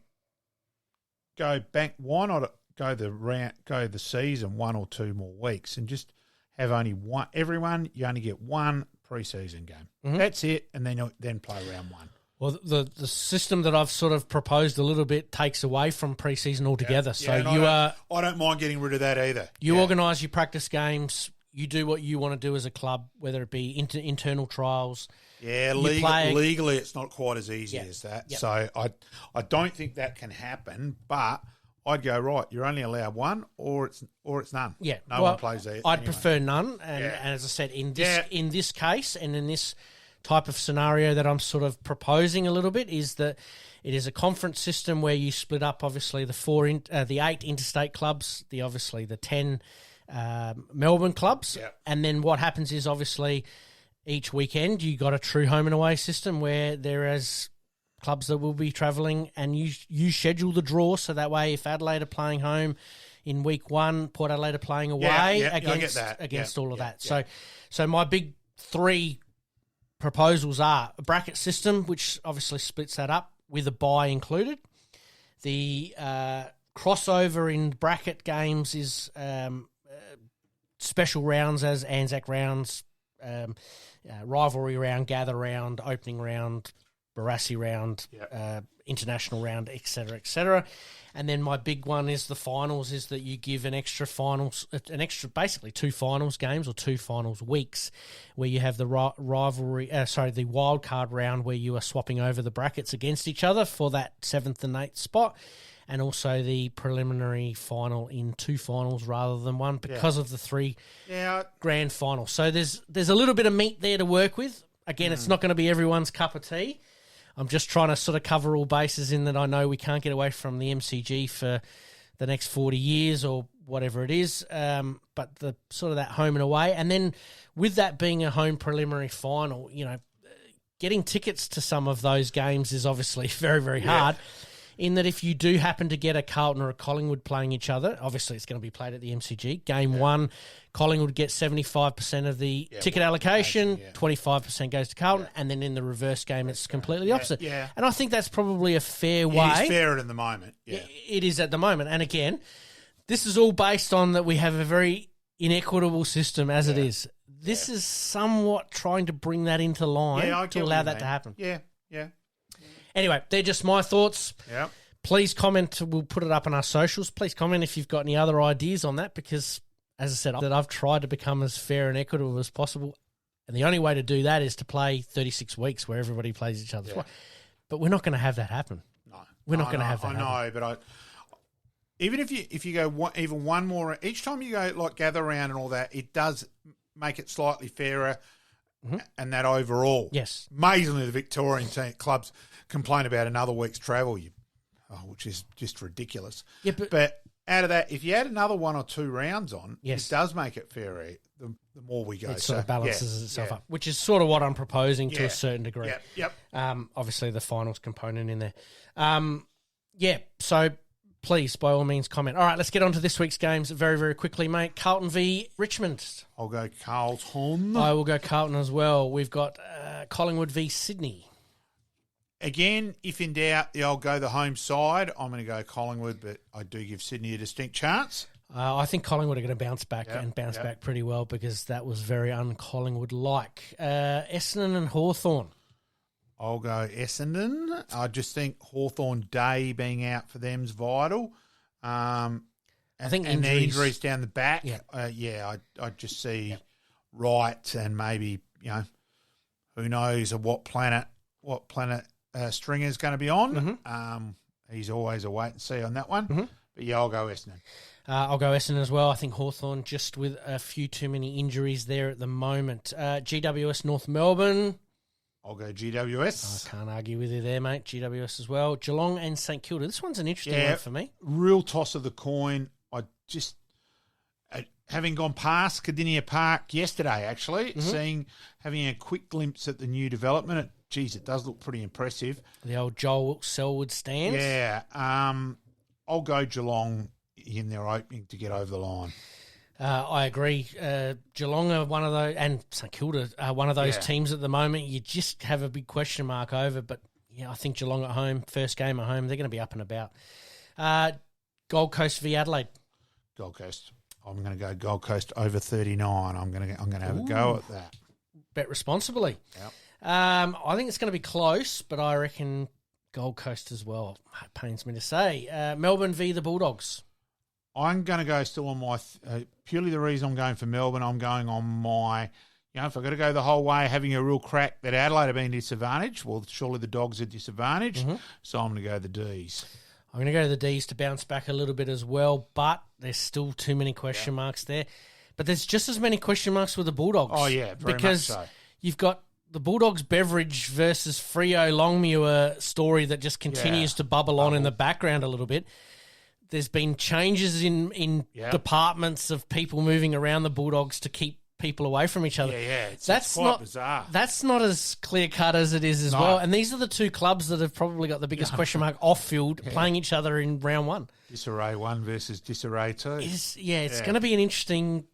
go back. Why not go the season 1 or 2 more weeks and just have only one. Everyone, you only get 1 preseason game. Mm-hmm. That's it, and then play round 1. Well, the system that I've sort of proposed a little bit takes away from preseason altogether. I don't mind getting rid of that either. You organise your practice games. You do what you want to do as a club, whether it be internal trials. Yeah, legally it's not quite as easy as that. Yep. So I don't think that can happen, but I'd go, right, you're only allowed 1 or it's none. Yeah. No one plays there. I'd prefer none. And as I said, in this case and in this type of scenario that I'm sort of proposing a little bit is that it is a conference system where you split up, obviously, the 8 interstate clubs, the 10 Melbourne clubs. Yep. And then what happens is, obviously, each weekend you got a true home and away system where there is clubs that will be travelling, and you schedule the draw so that way if Adelaide are playing home in week 1. Port Adelaide are playing away I get against that. all of that. So my big 3 proposals are a bracket system, which obviously splits that up with a bye included. The crossover in bracket games is special rounds as Anzac rounds, rivalry round, gather round, opening round, Barassi round, international round, etc., etc. And then my big one is the finals, is that you give an extra basically 2 finals games or 2 finals weeks, where you have the the wild card round where you are swapping over the brackets against each other for that 7th and 8th spot, and also the preliminary final in 2 finals rather than 1 because of the 3 grand finals. So there's a little bit of meat there to work with. Again, it's not going to be everyone's cup of tea. I'm just trying to sort of cover all bases in that I know we can't get away from the MCG for the next 40 years or whatever it is, but the sort of that home and away. And then with that being a home preliminary final, getting tickets to some of those games is obviously very, very hard. In that if you do happen to get a Carlton or a Collingwood playing each other, obviously it's going to be played at the MCG. Game 1, Collingwood gets 75% of the ticket allocation, 25% goes to Carlton, and then in the reverse game it's completely the opposite. Yeah. And I think that's probably a fair way. It is fair at the moment. Yeah. It is at the moment. And again, this is all based on that we have a very inequitable system as it is. This is somewhat trying to bring that into line to allow that to happen. Yeah. Anyway, they're just my thoughts. Yeah. Please comment. We'll put it up on our socials. Please comment if you've got any other ideas on that, because, as I said, I've tried to become as fair and equitable as possible. And the only way to do that is to play 36 weeks where everybody plays each other's way. But we're not going to have that happen. No. We're not going to have that happen. I know, but even if you go even one more, each time you go like gather round and all that, it does make it slightly fairer. And that overall. Yes. Amazingly, the Victorian clubs complain about another week's travel, which is just ridiculous. Yeah, but out of that, if you add another 1 or 2 rounds on, it does make it fairer the more we go. It sort of balances itself up, which is sort of what I'm proposing to a certain degree. Yep. Obviously, the finals component in there. So please, by all means, comment. All right, let's get on to this week's games very, very quickly, mate. Carlton v Richmond. I'll go Carlton. I will go Carlton as well. We've got Collingwood v Sydney. Again, if in doubt, I'll go the home side. I'm going to go Collingwood, but I do give Sydney a distinct chance. I think Collingwood are going to bounce back back pretty well, because that was very un-Collingwood-like. Essendon and Hawthorn. I'll go Essendon. I just think Hawthorn Day being out for them is vital. I think and injuries down the back. I just see Wright and maybe, who knows what planet Stringer's going to be on. He's always a wait and see on that one. But I'll go Essendon. I'll go Essendon as well. I think Hawthorn just with a few too many injuries there at the moment. GWS North Melbourne. I'll go GWS. I can't argue with you there, mate. GWS as well. Geelong and St Kilda. This one's an interesting one for me. Real toss of the coin. I just, having gone past Cardinia Park yesterday, actually, having a quick glimpse at the new development, it does look pretty impressive. The old Joel Selwood stands. Yeah. I'll go Geelong in their opening to get over the line. I agree. Geelong are one of those, and St Kilda are one of those teams at the moment you just have a big question mark over. But I think Geelong at home, first game at home, they're going to be up and about. Gold Coast v Adelaide. Gold Coast. I'm going to go Gold Coast over 39. I'm going to have a go at that. Bet responsibly. Yep. I think it's going to be close, but I reckon Gold Coast as well. It pains me to say. Melbourne v the Bulldogs. I'm going to go still on my purely the reason I'm going for Melbourne. I'm going on my, if I've got to go the whole way, having a real crack that Adelaide have been disadvantaged. Well, surely the Dogs are disadvantaged, so I'm going to go the D's. I'm going to go to the D's to bounce back a little bit as well, but there's still too many question marks there. But there's just as many question marks with the Bulldogs. Oh yeah, very because much so. You've got the Bulldogs beverage versus Freo Longmuir story that just continues to bubble on in the background a little bit. There's been changes in departments of people moving around the Bulldogs to keep people away from each other. Yeah. It's quite not bizarre. That's not as clear cut as it is as well. And these are the two clubs that have probably got the biggest question mark off field playing each other in round one. Disarray 1 versus Disarray 2. It's going to be an interesting.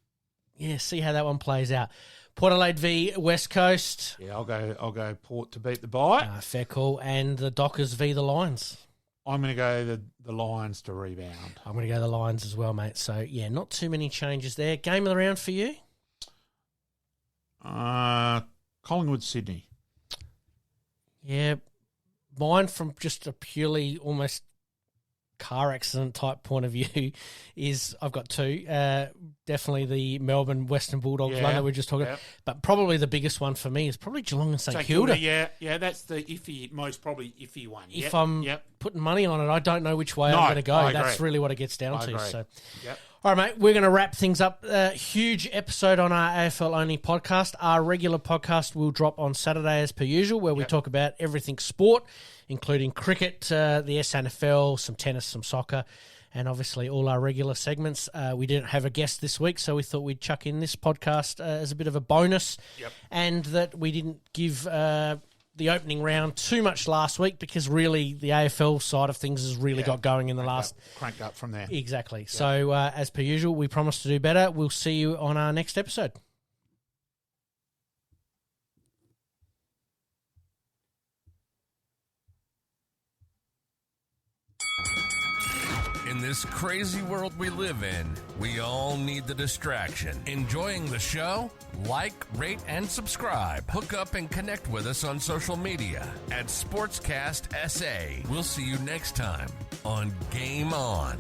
See how that one plays out. Port Adelaide v West Coast. Yeah, I'll go Port to beat the bite. Fair call. And the Dockers v the Lions. I'm going to go the Lions to rebound. I'm going to go the Lions as well, mate. So, not too many changes there. Game of the round for you? Collingwood, Sydney. Yeah, mine from just a purely almost car accident type point of view is I've got two. Definitely the Melbourne Western Bulldogs one that we were just talking about. But probably the biggest one for me is probably Geelong and St Kilda. Yeah, that's the most probably iffy one. If I'm putting money on it, I don't know which way I'm going to go. That's really what it gets down to. So, all right, mate, we're going to wrap things up. Huge episode on our AFL only podcast. Our regular podcast will drop on Saturday as per usual, where we talk about everything sport, including cricket, the SNFL, some tennis, some soccer, and obviously all our regular segments. We didn't have a guest this week, so we thought we'd chuck in this podcast as a bit of a bonus, and that we didn't give the opening round too much last week because really the AFL side of things has really got going in the last... Cranked up from there. Exactly. Yep. So as per usual, we promise to do better. We'll see you on our next episode. In this crazy world we live in, we all need the distraction. Enjoying the show? Like, rate, and subscribe. Hook up and connect with us on social media at Sportscast SA. We'll see you next time on Game On.